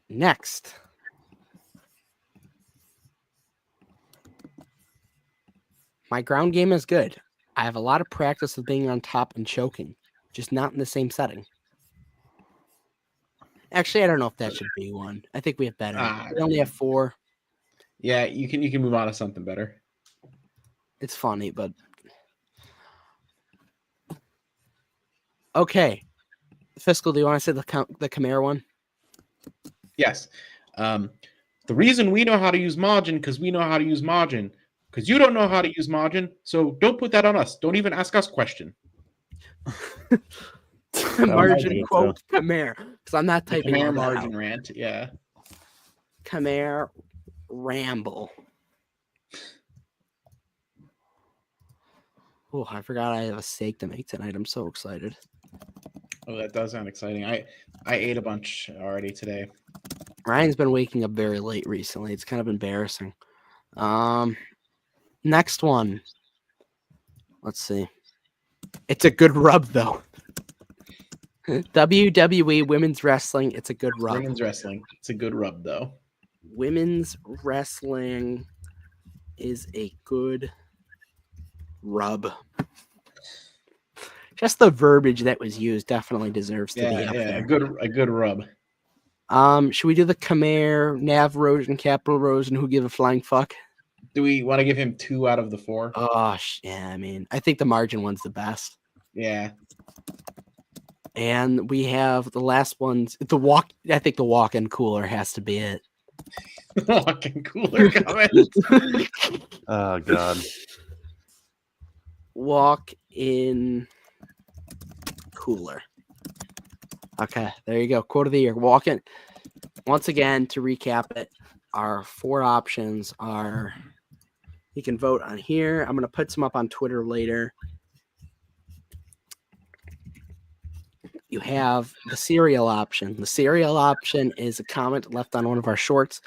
Next. My ground game is good. I have a lot of practice of being on top and choking, just not in the same setting. Actually, I don't know if that should be one. I think we have better. We only have 4. Yeah, you can move on to something better. It's funny, but okay. Fiscal, do you want to say the Khmer one? Yes. The reason we know how to use margin because we know how to use margin. Because you don't know how to use margin, so don't put that on us. Don't even ask us question. Margin quote Khmer. Because I'm not typing Khmer all that margin out. rant, yeah. Khmer ramble. Oh, I forgot I have a steak to make tonight. I'm so excited. Oh, that does sound exciting. I ate a bunch already today. Ryan's been waking up very late recently. It's kind of embarrassing. Next one. Let's see. It's a good rub, though. WWE Women's Wrestling. It's a good rub. Women's wrestling. It's a good rub, though. Women's wrestling is a good rub. Just the verbiage that was used definitely deserves to be up there. A good rub. Should we do the Khmer, Nav Rose, and Capital Rose, and who give a flying fuck? Do we want to give him 2 out of the 4? Oh, yeah. I mean, I think the margin one's the best. Yeah. And we have the last ones. I think the walk-in cooler has to be it. Walk-in cooler comment. Oh God. Walk-in cooler. Okay, there you go. Quote of the year. Walk-in. Once again, to recap it, our 4 options are. You can vote on here. I'm going to put some up on Twitter later. You have the cereal option. The cereal option is a comment left on one of our shorts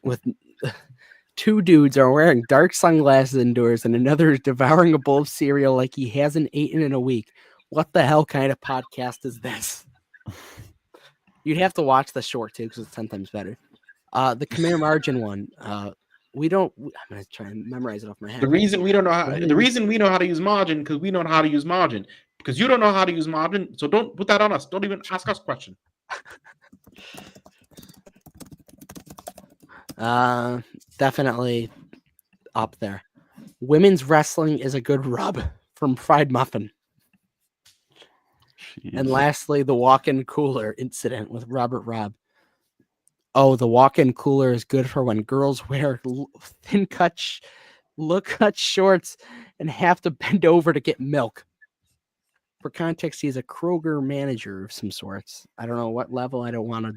with 2 dudes are wearing dark sunglasses indoors and another is devouring a bowl of cereal like he hasn't eaten in a week. What the hell kind of podcast is this? You'd have to watch the short too because it's 10 times better. The Khmer margin one. I'm gonna try and memorize it off my head. The reason we know how to use margin because we know how to use margin. Because you don't know how to use margin, so don't put that on us. Don't even ask us question. Definitely up there. Women's wrestling is a good rub from Fried Muffin. Jeez. And lastly, the walk-in cooler incident with Robert Robb. Oh, the walk-in cooler is good for when girls wear thin-cut shorts and have to bend over to get milk. For context, he's a Kroger manager of some sorts. I don't know what level. I don't want to.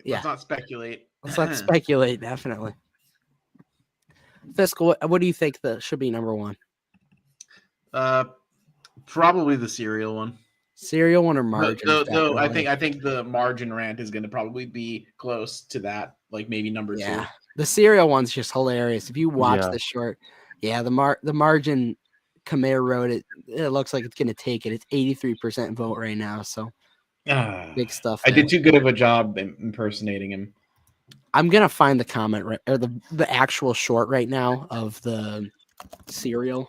Yeah. Let's not speculate. Let's not speculate. Definitely. Fiscal. What do you think that should be number 1? Probably the cereal one. Cereal one or margin? Though I think the margin rant is going to probably be close to that, like maybe number 2. The cereal one's just hilarious. If you watch Yeah. the short, the margin Khmer wrote it. It looks like it's going to take it. It's 83% vote right now. So big stuff. I did too good of a job impersonating him. I'm gonna find the comment or the actual short right now of the cereal,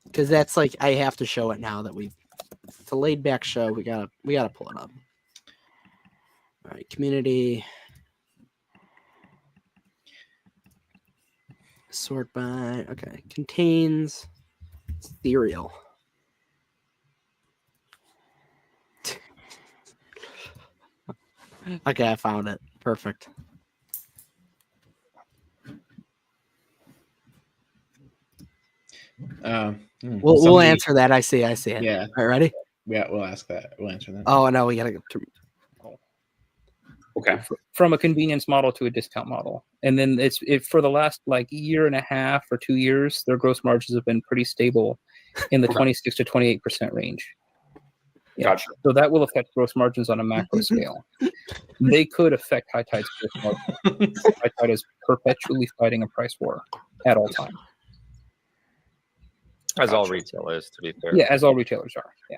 because that's like I have to show it now that it's a laid back show. We gotta pull it up. All right, community sort by contains cereal. Okay, I found it. Perfect. We'll answer that. I see it. Yeah. All right, ready? Yeah, we'll ask that. We'll answer that. Oh no, we gotta go through. Okay. From a convenience model to a discount model, and then it's for the last like year and a half or 2 years, their gross margins have been pretty stable in the 26 to 28% range. Yeah. Gotcha. So that will affect gross margins on a macro scale. They could affect High Tide's gross margin. High Tide is perpetually fighting a price war at all times. As all retailers, to be fair. Yeah, as all retailers are. Yeah.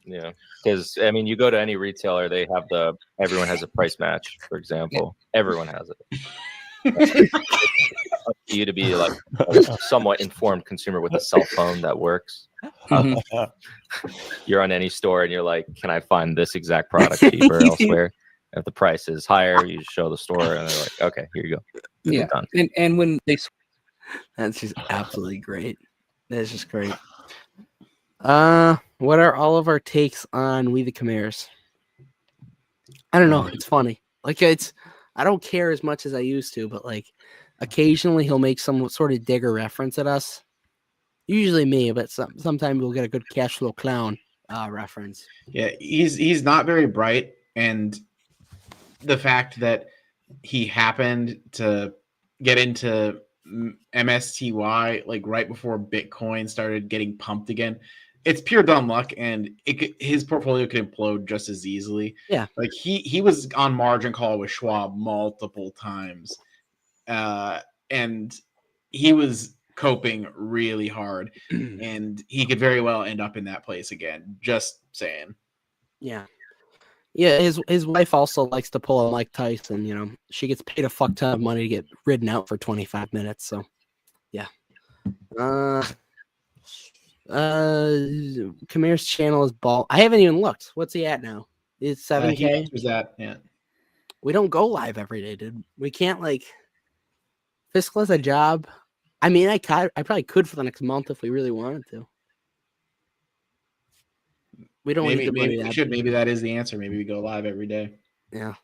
Yeah. Because, I mean, you go to any retailer, they have everyone has a price match, for example. Yeah. Everyone has it. It's up to you to be like a somewhat informed consumer with a cell phone that works. You're on any store and you're like, can I find this exact product cheaper elsewhere? If the price is higher, you show the store and they're like, okay, here you go. Yeah. Done. And when they... That's just absolutely great. That's just great. What are all of our takes on We the Khmers? I don't know. It's funny. Like I don't care as much as I used to, but like occasionally he'll make some sort of digger reference at us. Usually me, but sometimes we'll get a good cash flow clown reference. Yeah, he's not very bright, and the fact that he happened to get into MSTY like right before Bitcoin started getting pumped again, it's pure dumb luck, and his portfolio could implode just as easily. Yeah, like he was on margin call with Schwab multiple times, and he was coping really hard, and he could very well end up in that place again. Just saying. Yeah. His wife also likes to pull a Mike Tyson. You know, she gets paid a fuck ton of money to get ridden out for 25 minutes. So, yeah. Khmer's channel is ball. I haven't even looked. What's he at now? It's 7K. Who's that? Yeah. We don't go live every day, dude. We can't like. Fiscal has a job. I mean, I probably could for the next month if we really wanted to. We don't need the money. Maybe that is the answer. Maybe we go live every day. Yeah,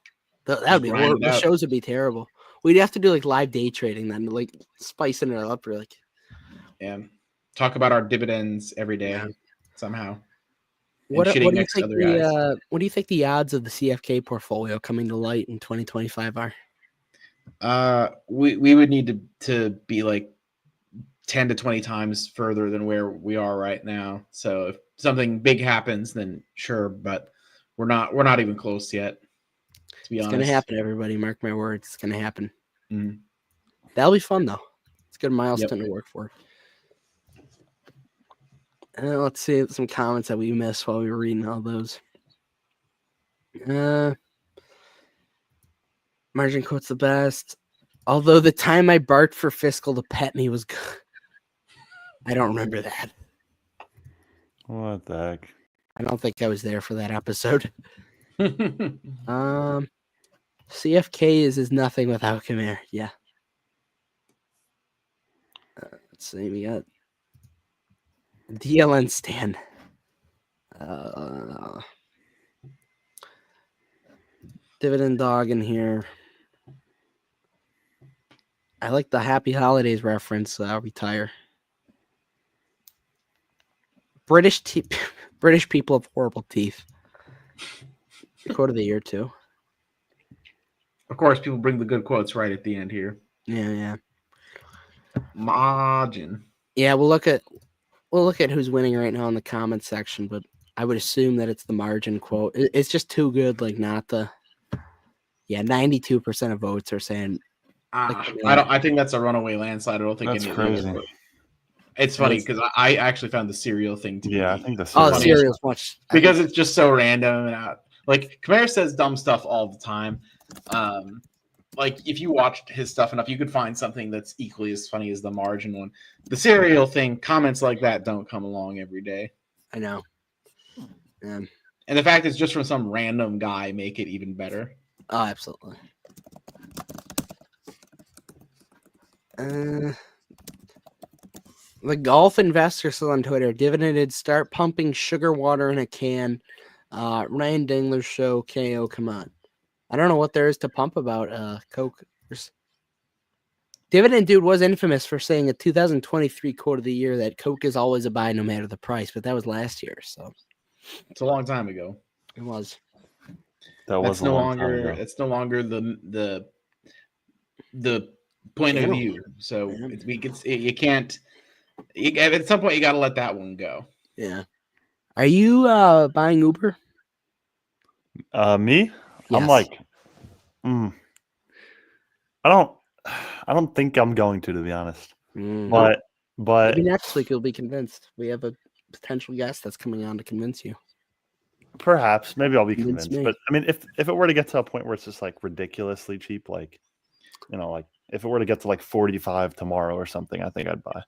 that would be horrible. The shows would be terrible. We'd have to do like live day trading then, like spicing it up, or like. Yeah, talk about our dividends every day somehow. What do you think the odds of the CFK portfolio coming to light in 2025 are? We would need to be like 10 to 20 times further than where we are right now. So if something big happens, then sure, but we're not even close yet. To be honest, it's gonna happen. Everybody, mark my words, it's gonna happen. Mm-hmm. That'll be fun though. It's a good milestone to work for. Let's see some comments that we missed while we were reading all those. Margin quote's the best. Although the time I barked for Fiscal to pet me was good. I don't remember that. What the heck? I don't think I was there for that episode. CFK is nothing without Khmer. Yeah. Let's see. We got DLN Stan. Dividend Dog in here. I like the Happy Holidays reference. Retire. British people have horrible teeth. Quote of the year too. Of course, people bring the good quotes right at the end here. Yeah. Margin. Yeah, we'll look at We'll look at who's winning right now in the comment section, but I would assume that it's the margin quote. It's just too good, like not the. Yeah, 92% of votes are saying. I think that's a runaway landslide. I don't think That's any crazy. of the It's funny because I actually found the cereal thing to be. I think the the cereal's much because it's just so random and like Kamara says dumb stuff all the time. Like if you watched his stuff enough, you could find something that's equally as funny as the margin one. The cereal thing, comments like that don't come along every day. I know. And the fact it's just from some random guy make it even better. Oh, absolutely. The golf investor still on Twitter. Dividended, start pumping sugar water in a can. Ryan Dingler's show, KO, come on. I don't know what there is to pump about Coke. Dividend Dude was infamous for saying a 2023 quote of the year that Coke is always a buy no matter the price, but that was last year, so it's a long time ago. It was. That's no longer the point of view. So you can't. At some point, you got to let that one go. Yeah. Are you buying Uber? Me? Yes. I'm like, I don't think I'm going to be honest. But maybe next week you'll be convinced. We have a potential guest that's coming on to convince you. Perhaps, maybe I'll be convinced. But I mean, if it were to get to a point where it's just like ridiculously cheap, like, like if it were to get to like 45 tomorrow or something, I think I'd buy.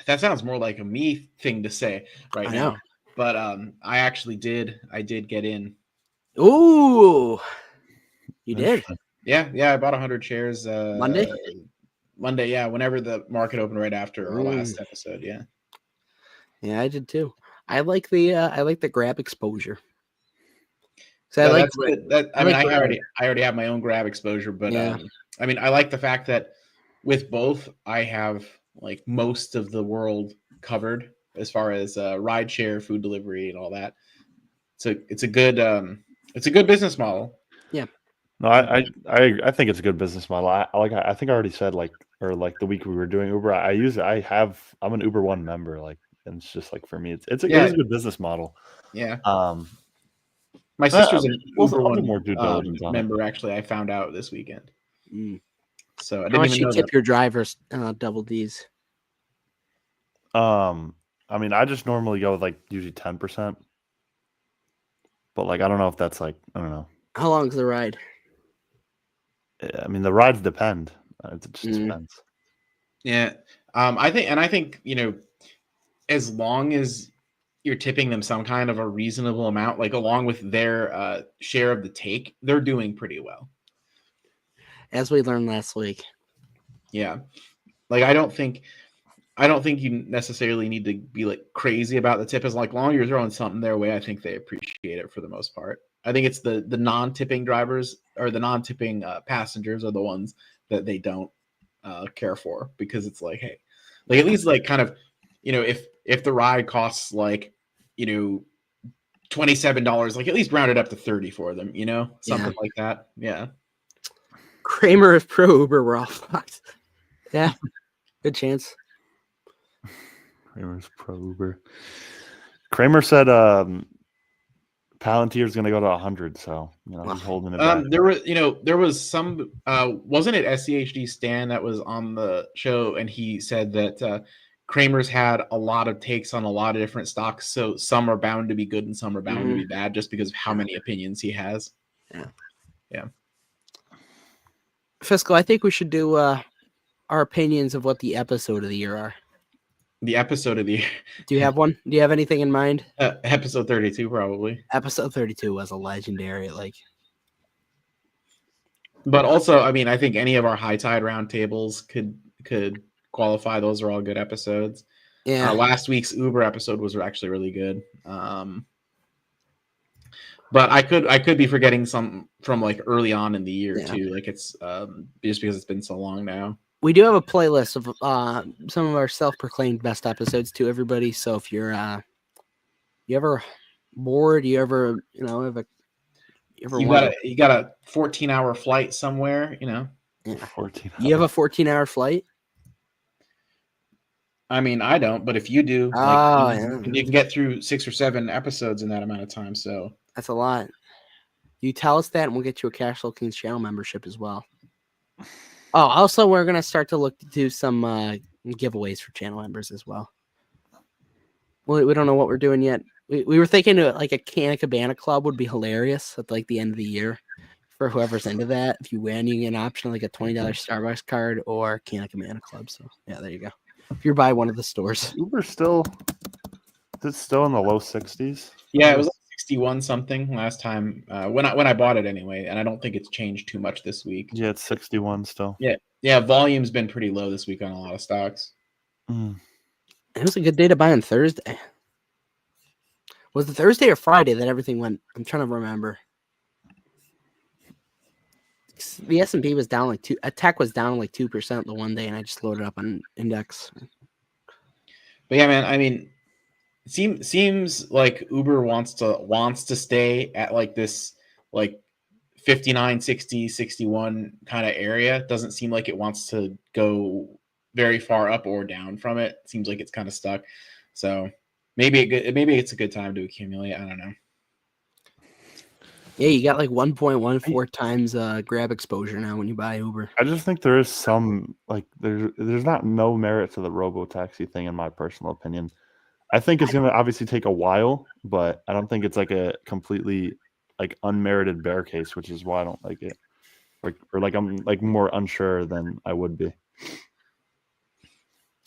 That sounds more like a me thing to say right now. But I actually did. I did get in. Ooh, you did? Yeah. I bought 100 shares. Monday, yeah. Whenever the market opened right after our last episode, yeah. Yeah, I did too. I like the grab exposure. So I already have my own grab exposure, but I mean, I like the fact that with both, I have like most of the world covered as far as rideshare, food delivery, and all that. So it's a good business model. Yeah. No, I think it's a good business model. I think I already said the week we were doing Uber, I use it. I'm an Uber One member, and it's just like for me, it's a good business model. Yeah. My sister's an Uber One more due diligence member. Actually, I found out this weekend. So I how much even you know tip that. your drivers? Double D's. I mean, I just normally go with usually 10%, but I don't know if that's I don't know. How long is the ride? I mean, the rides depend. It just depends. Yeah, I think as long as you're tipping them some kind of a reasonable amount, along with their share of the take, they're doing pretty well. As we learned last week. Yeah, I don't think you necessarily need to be crazy about the tip. As long as you're throwing something their way, I think they appreciate it for the most part. I think it's the non-tipping drivers or the non-tipping passengers are the ones that they don't care for, because it's hey, at least kind of, if the ride costs $27, at least round it up to 30 for them, something like that. Yeah. Kramer is pro Uber. We're all fucked. Yeah. Good chance. Kramer's pro Uber. Kramer said Palantir's going to go to 100, so he's holding it back. There was some wasn't it SCHD Stan that was on the show, and he said that Kramer's had a lot of takes on a lot of different stocks, so some are bound to be good and some are bound to be bad just because of how many opinions he has. Yeah. Fiscal, I think we should do our opinions of what the episode of the year are. The episode of the year. Do you have one? Do you have anything in mind? Episode 32, probably. Episode 32 was a legendary, But also, I mean, I think any of our high tide roundtables could qualify. Those are all good episodes. Yeah. Last week's Uber episode was actually really good. But I could be forgetting some from early on in the year too. It's just because it's been so long now. We do have a playlist of some of our self-proclaimed best episodes to everybody. So if you're you ever bored, you ever you got a 14-hour flight somewhere, Yeah. 14 hours. You have a 14-hour flight? I mean, I don't, but if you do, Oh, you can get through 6 or 7 episodes in that amount of time. So that's a lot. You tell us that, and we'll get you a Cashflow Kings channel membership as well. Oh, also, we're gonna start to look to do some giveaways for channel members as well. We don't know what we're doing yet. We were thinking like a Can of Cabana Club would be hilarious at like the end of the year for whoever's into that. If you win, you get an option like a $20 Starbucks card or Can of Cabana Club. So yeah, there you go. If you're by one of the stores. Uber still, is it still in the low 60s? yeah, it was like 61 something last time when I bought it anyway, and I don't think it's changed too much this week. Yeah, it's 61 still. Yeah, volume's been pretty low this week on a lot of stocks. It was a good day to buy on Thursday. Was it Thursday or Friday that everything went? I'm trying to remember. The S&P was down like tech was down like 2% the one day, and I just loaded up on index. But yeah, man, I mean, it seems like Uber wants to stay at like this like 59, 60, 61 kind of area. Doesn't seem like it wants to go very far up or down from it. Seems like it's kind of stuck. So maybe it's a good time to accumulate. I don't know. Yeah, you got like 1.14 times grab exposure now when you buy Uber. I just think there is some like there's no merit to the robo-taxi thing in my personal opinion. I think it's gonna obviously take a while, but I don't think it's like a completely like unmerited bear case, which is why I don't like it. Or I'm like more unsure than I would be.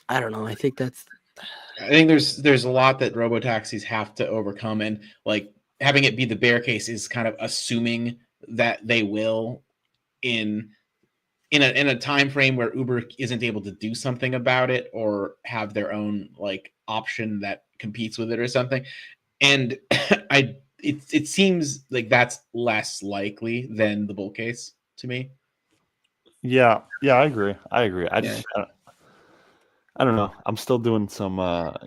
I don't know. I think there's a lot that robo-taxis have to overcome, and like having it be the bear case is kind of assuming that they will in a time frame where Uber isn't able to do something about it or have their own like option that competes with it or something. And it seems like that's less likely than the bull case to me. Yeah, I agree. I don't know. I'm still doing some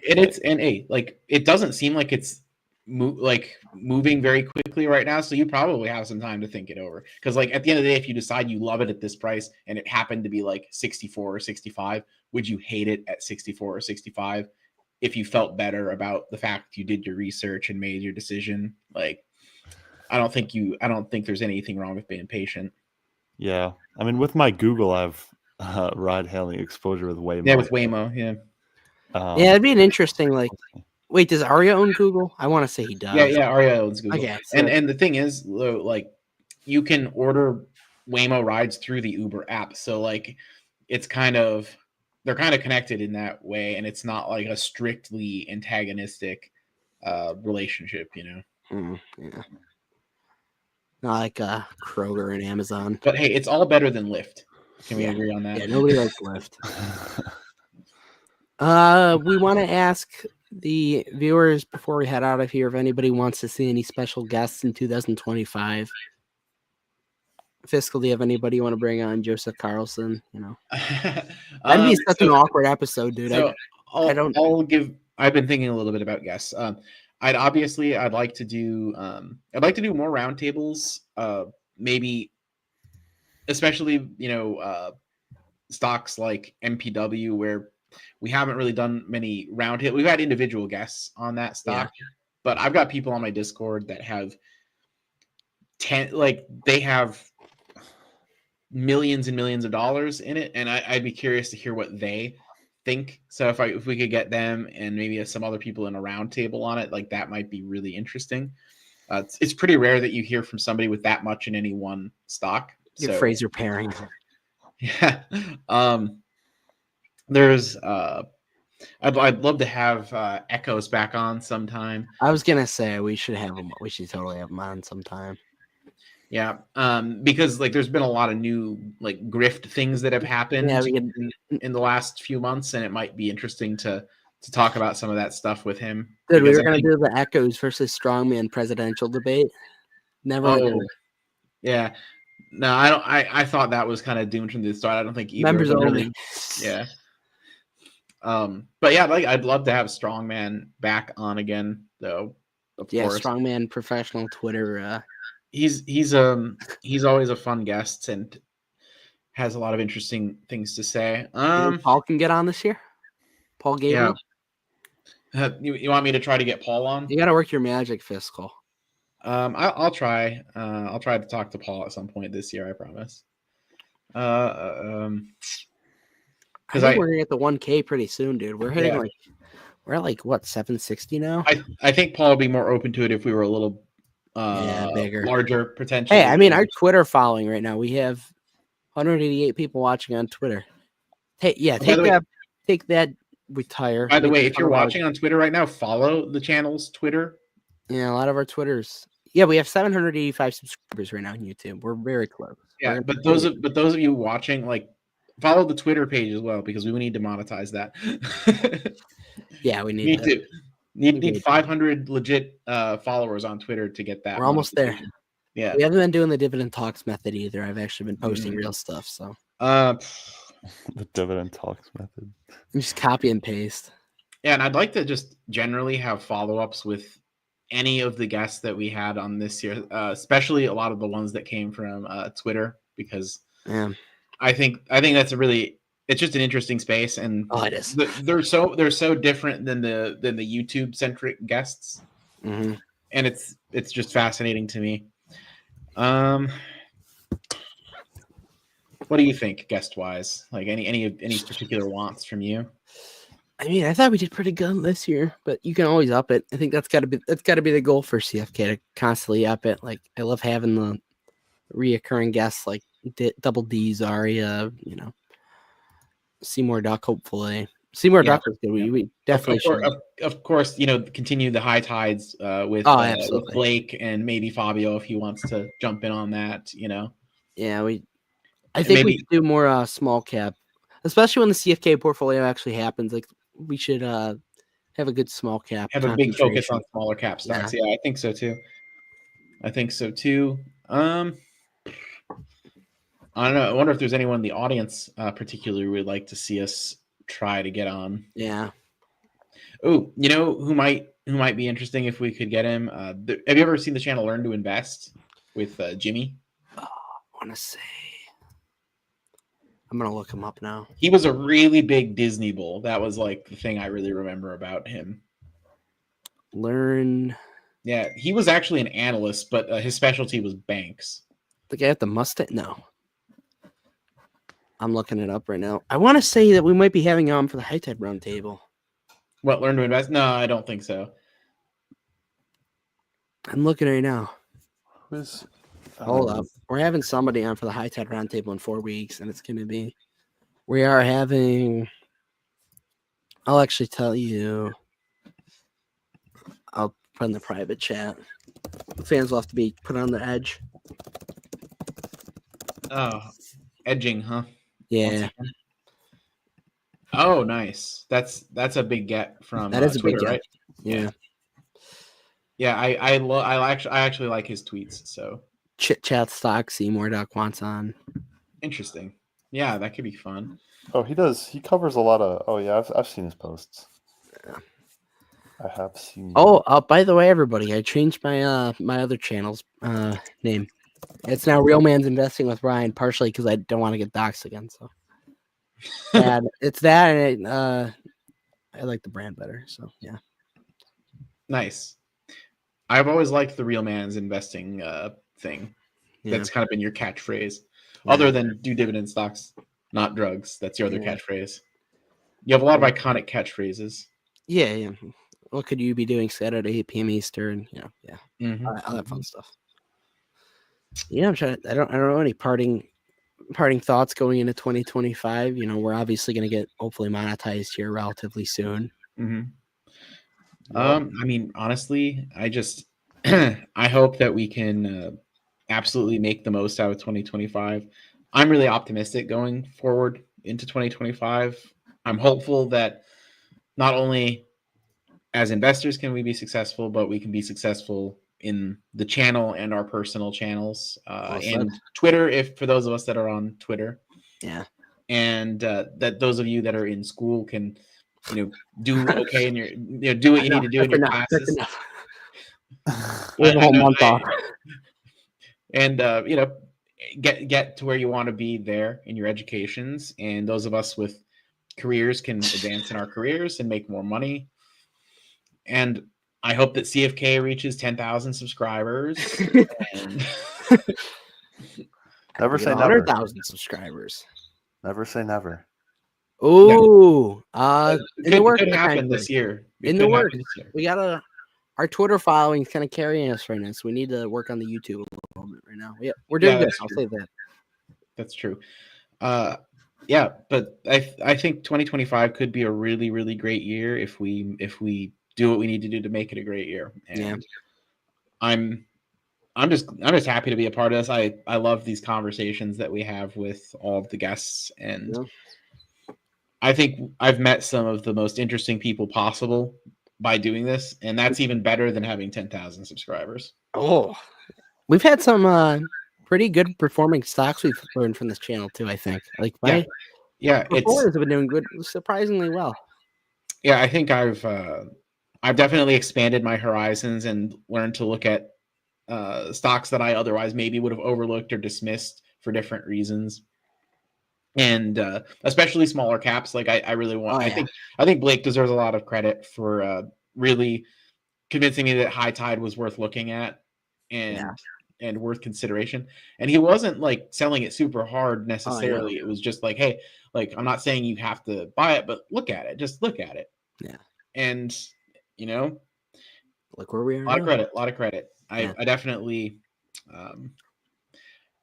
it doesn't seem like it's moving very quickly right now, so you probably have some time to think it over, because like at the end of the day, if you decide you love it at this price and it happened to be like 64 or 65, would you hate it at 64 or 65 if you felt better about the fact you did your research and made your decision? Like I don't think there's anything wrong with being patient. Yeah, I mean, with my Google, I've ride-hailing exposure with Waymo. Yeah, with Waymo, yeah. Yeah, it'd be an interesting like. Wait, does Arya own Google? I want to say he does. Yeah, Arya owns Google. Okay, so and the thing is, like, you can order Waymo rides through the Uber app, so like, they're kind of connected in that way, and it's not like a strictly antagonistic relationship, you know. Yeah. Not like Kroger and Amazon. But hey, it's all better than Lyft. Can we agree on that? Yeah, nobody likes Lyft. We want to ask the viewers before we head out of here if anybody wants to see any special guests in 2025. Fiscal, do you have anybody you want to bring on? Joseph Carlson, you know. That'd be such an awkward episode, dude. So I've been thinking a little bit about guests. I'd like to do more roundtables, maybe especially, you know, stocks like MPW, where we haven't really done many roundtables. We've had individual guests on that stock, but I've got people on my Discord that have they have millions and millions of dollars in it, and I'd be curious to hear what they think. So if we could get them and maybe some other people in a roundtable on it, like that might be really interesting. It's pretty rare that you hear from somebody with that much in any one stock. Your Fraser pairing. Yeah. There's I'd love to have Echoes back on sometime. I was gonna say we should have him. We should totally have him on sometime. Yeah, because like there's been a lot of new like grift things that have happened in the last few months, and it might be interesting to talk about some of that stuff with him. Dude, we were gonna do the Echoes versus Strongman presidential debate. Yeah. No, I don't. I thought that was kind of doomed from the start. I don't think either members only. Really, yeah. But yeah, like I'd love to have Strongman back on again, though. Of course. Strongman professional Twitter. He's always a fun guest and has a lot of interesting things to say. Paul can get on this year. Paul Gable? Yeah. You want me to try to get Paul on? You got to work your magic, Fiscal. I'll try. I'll try to talk to Paul at some point this year. I promise. I think we're gonna get the 1K pretty soon, dude. We're hitting we're at what 760 now. I think Paul would be more open to it if we were a little bigger, larger potentially. Hey, I mean our Twitter following right now, we have 188 people watching on Twitter. Hey, yeah, take that. Retire. By the way, if you're watching on Twitter right now, follow the channel's Twitter. Yeah, a lot of our Twitters. Yeah, we have 785 subscribers right now on YouTube. We're very close. Yeah, but those of you watching, like, follow the Twitter page as well because we need to monetize that. Yeah, we need need 500 legit followers on Twitter to get that. We're almost there. Yeah, we haven't been doing the dividend talks method either. I've actually been posting real stuff. So the dividend talks method. You just copy and paste. Yeah, and I'd like to just generally have follow-ups with any of the guests that we had on this year, especially a lot of the ones that came from Twitter, because I think that's it's just an interesting space, and it is. They're so different than the YouTube centric guests, and it's just fascinating to me. What do you think, guest wise? Like any particular wants from you? I mean, I thought we did pretty good this year, but you can always up it. I think that's got to be the goal for CFK, to constantly up it. Like, I love having the reoccurring guests like Double D, Zarya, Seymour Duck. Hopefully, Seymour Duck is good. We definitely should. Of course, continue the high tides with Blake and maybe Fabio if he wants to jump in on that. Yeah, I think we should do more small cap, especially when the CFK portfolio actually happens. Like, we should have a good small cap. Have a big focus on smaller cap stocks. Yeah, I think so too. I don't know. I wonder if there's anyone in the audience particularly would like to see us try to get on. Yeah. Oh, who might be interesting if we could get him? Have you ever seen the channel Learn to Invest with Jimmy? Oh, I want to say. I'm gonna look him up now. He was a really big Disney bull. That was like the thing I really remember about him. Learn. Yeah, he was actually an analyst, but his specialty was banks. The guy at the Mustang? No. I'm looking it up right now. I want to say that we might be having him on for the High Tide Roundtable. What, Learn to Invest? No, I don't think so. I'm looking right now. Hold up. Um, We're having somebody on for the High Tide Roundtable in 4 weeks, and it's going to be... We are having... I'll actually tell you... I'll put in the private chat. The fans will have to be put on the edge. Oh, edging, huh? Yeah. Oh, nice. That's a big get from that is a Twitter, big get. Right? Yeah. Yeah, I actually like his tweets. So Chit Chat Stock Seymour Duck wants on. Interesting. Yeah, that could be fun. Oh, he does. He covers a lot of. Oh yeah, I've seen his posts. Yeah. I have seen. Oh, by the way, everybody, I changed my my other channel's name. It's now Real Man's Investing with Ryan, partially because I don't want to get doxxed again. So, and it's that, and I like the brand better. So yeah. Nice. I've always liked the Real Man's Investing thing. Yeah. That's kind of been your catchphrase. Other than do dividend stocks, not drugs. That's your other catchphrase. You have a lot of iconic catchphrases. Yeah. What could you be doing Saturday, 8 p.m. Eastern? Mm-hmm. All that fun stuff. Yeah, I'm trying. I don't know any parting thoughts going into 2025. We're obviously going to get hopefully monetized here relatively soon. Mm-hmm. I mean, honestly, I just I hope that we can absolutely make the most out of 2025. I'm really optimistic going forward into 2025. I'm hopeful that not only as investors can we be successful, but we can be successful in the channel and our personal channels and Twitter, if for those of us that are on Twitter. Yeah. And that those of you that are in school can do okay in your do what you need to do in your classes. We have a whole month off. And get to where you want to be there in your educations. And those of us with careers can advance in our careers and make more money. And I hope that CFK reaches 10,000 subscribers. And Never say never. 100,000 subscribers. Never say never. Ooh, it could happen this year. In the works. We got our Twitter following is kind of carrying us right now, so we need to work on the YouTube a little bit right now. Yeah, we're doing good. I'll say that. That's true. Yeah, but I think 2025 could be a really, really great year if we do what we need to do to make it a great year. And yeah. I'm just happy to be a part of this. I love these conversations that we have with all of the guests, and I think I've met some of the most interesting people possible by doing this, and that's even better than having 10,000 subscribers. Oh, we've had some pretty good performing stocks we've learned from this channel too. I think, like performers have been doing good, surprisingly well. Yeah, I think I've definitely expanded my horizons and learned to look at stocks that I otherwise maybe would have overlooked or dismissed for different reasons. And especially smaller caps. Like I really want. I think Blake deserves a lot of credit for really convincing me that High Tide was worth looking at and worth consideration. And he wasn't like selling it super hard necessarily. It was just like, hey, like I'm not saying you have to buy it, but look at it. Just look at it. Yeah. And look where we are. A lot of credit. I definitely.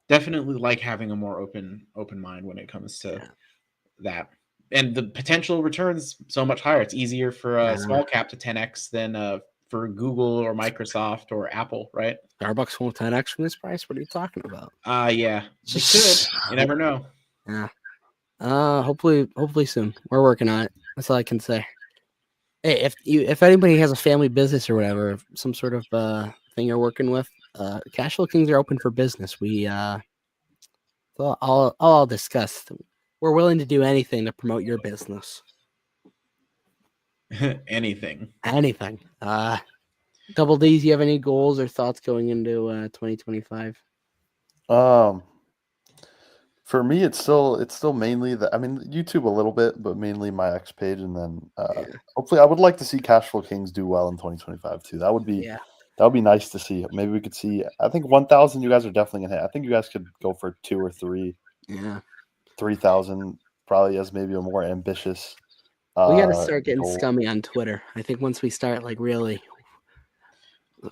Definitely like having a more open mind when it comes to that, and the potential returns so much higher. It's easier for a small cap to 10x than for Google or Microsoft or Apple, right? Starbucks won't 10x from this price. What are you talking about? Yeah, it could. You never know. Yeah. Hopefully soon. We're working on it. That's all I can say. Hey, if anybody has a family business or whatever, some sort of thing you're working with, Cashflow Kings are open for business. We I'll discuss. We're willing to do anything to promote your business. Anything. Double D's, you have any goals or thoughts going into 2025? For me, it's still mainly YouTube a little bit, but mainly my X page, and then hopefully I would like to see Cashflow Kings do well in 2025 too. That would be nice to see. Maybe we could see. I think 1,000 you guys are definitely gonna hit. I think you guys could go for 2 or 3. Yeah, 3,000 probably as maybe a more ambitious. We got to start getting scummy on Twitter. I think once we start really.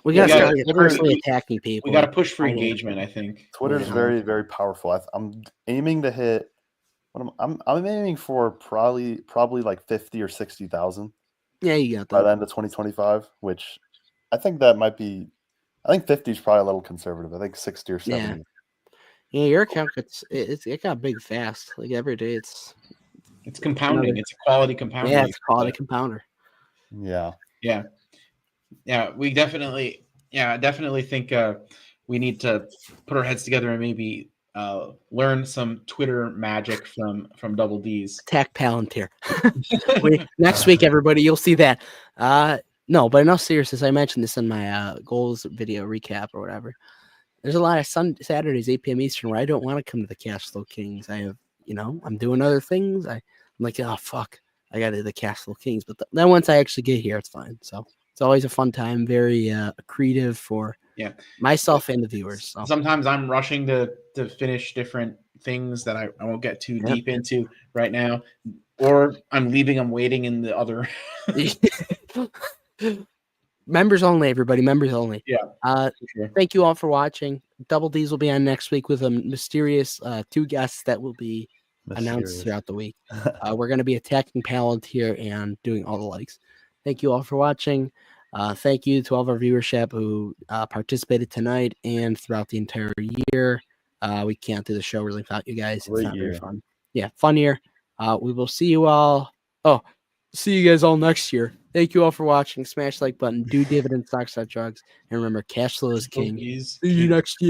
We got to start personally attacking people. We got to push for engagement. I think Twitter's very, very powerful. I'm aiming to hit. I'm aiming for probably like 50 or 60,000. Yeah, you got that by the end of 2025. Which I think that might be. I think 50 is probably a little conservative. I think 60 or 70. Yeah, your account it got big fast. Like every day, it's compounding. It's a quality compounder. Yeah, it's a quality compounder. Yeah. We definitely think we need to put our heads together and maybe learn some Twitter magic from Double D's. Attack Palantir. Next week, everybody, you'll see that. No, but in all seriousness, I mentioned this in my goals video recap or whatever. There's a lot of Saturdays, 8 p.m. Eastern, where I don't want to come to the Cashflow Kings. I have, I'm doing other things. I'm like, oh, fuck, I got to do the Cashflow Kings. But then once I actually get here, it's fine. So it's always a fun time, very accretive for myself and the viewers. So. Sometimes I'm rushing to finish different things that I won't get too deep into right now, or I'm leaving them waiting in the other. Members only, everybody. Members only. Yeah. Thank you all for watching. Double D's will be on next week with a mysterious 2 guests that will be announced throughout the week. We're going to be attacking Palantir and doing all the likes. Thank you all for watching. Thank you to all of our viewership who participated tonight and throughout the entire year. We can't do the show really without you guys. It's not very fun. Yeah, fun year. We will see you all. See you guys all next year. Thank you all for watching. Smash the like button. Do dividend stocks, not drugs. And remember, cash flow is king. See you next year.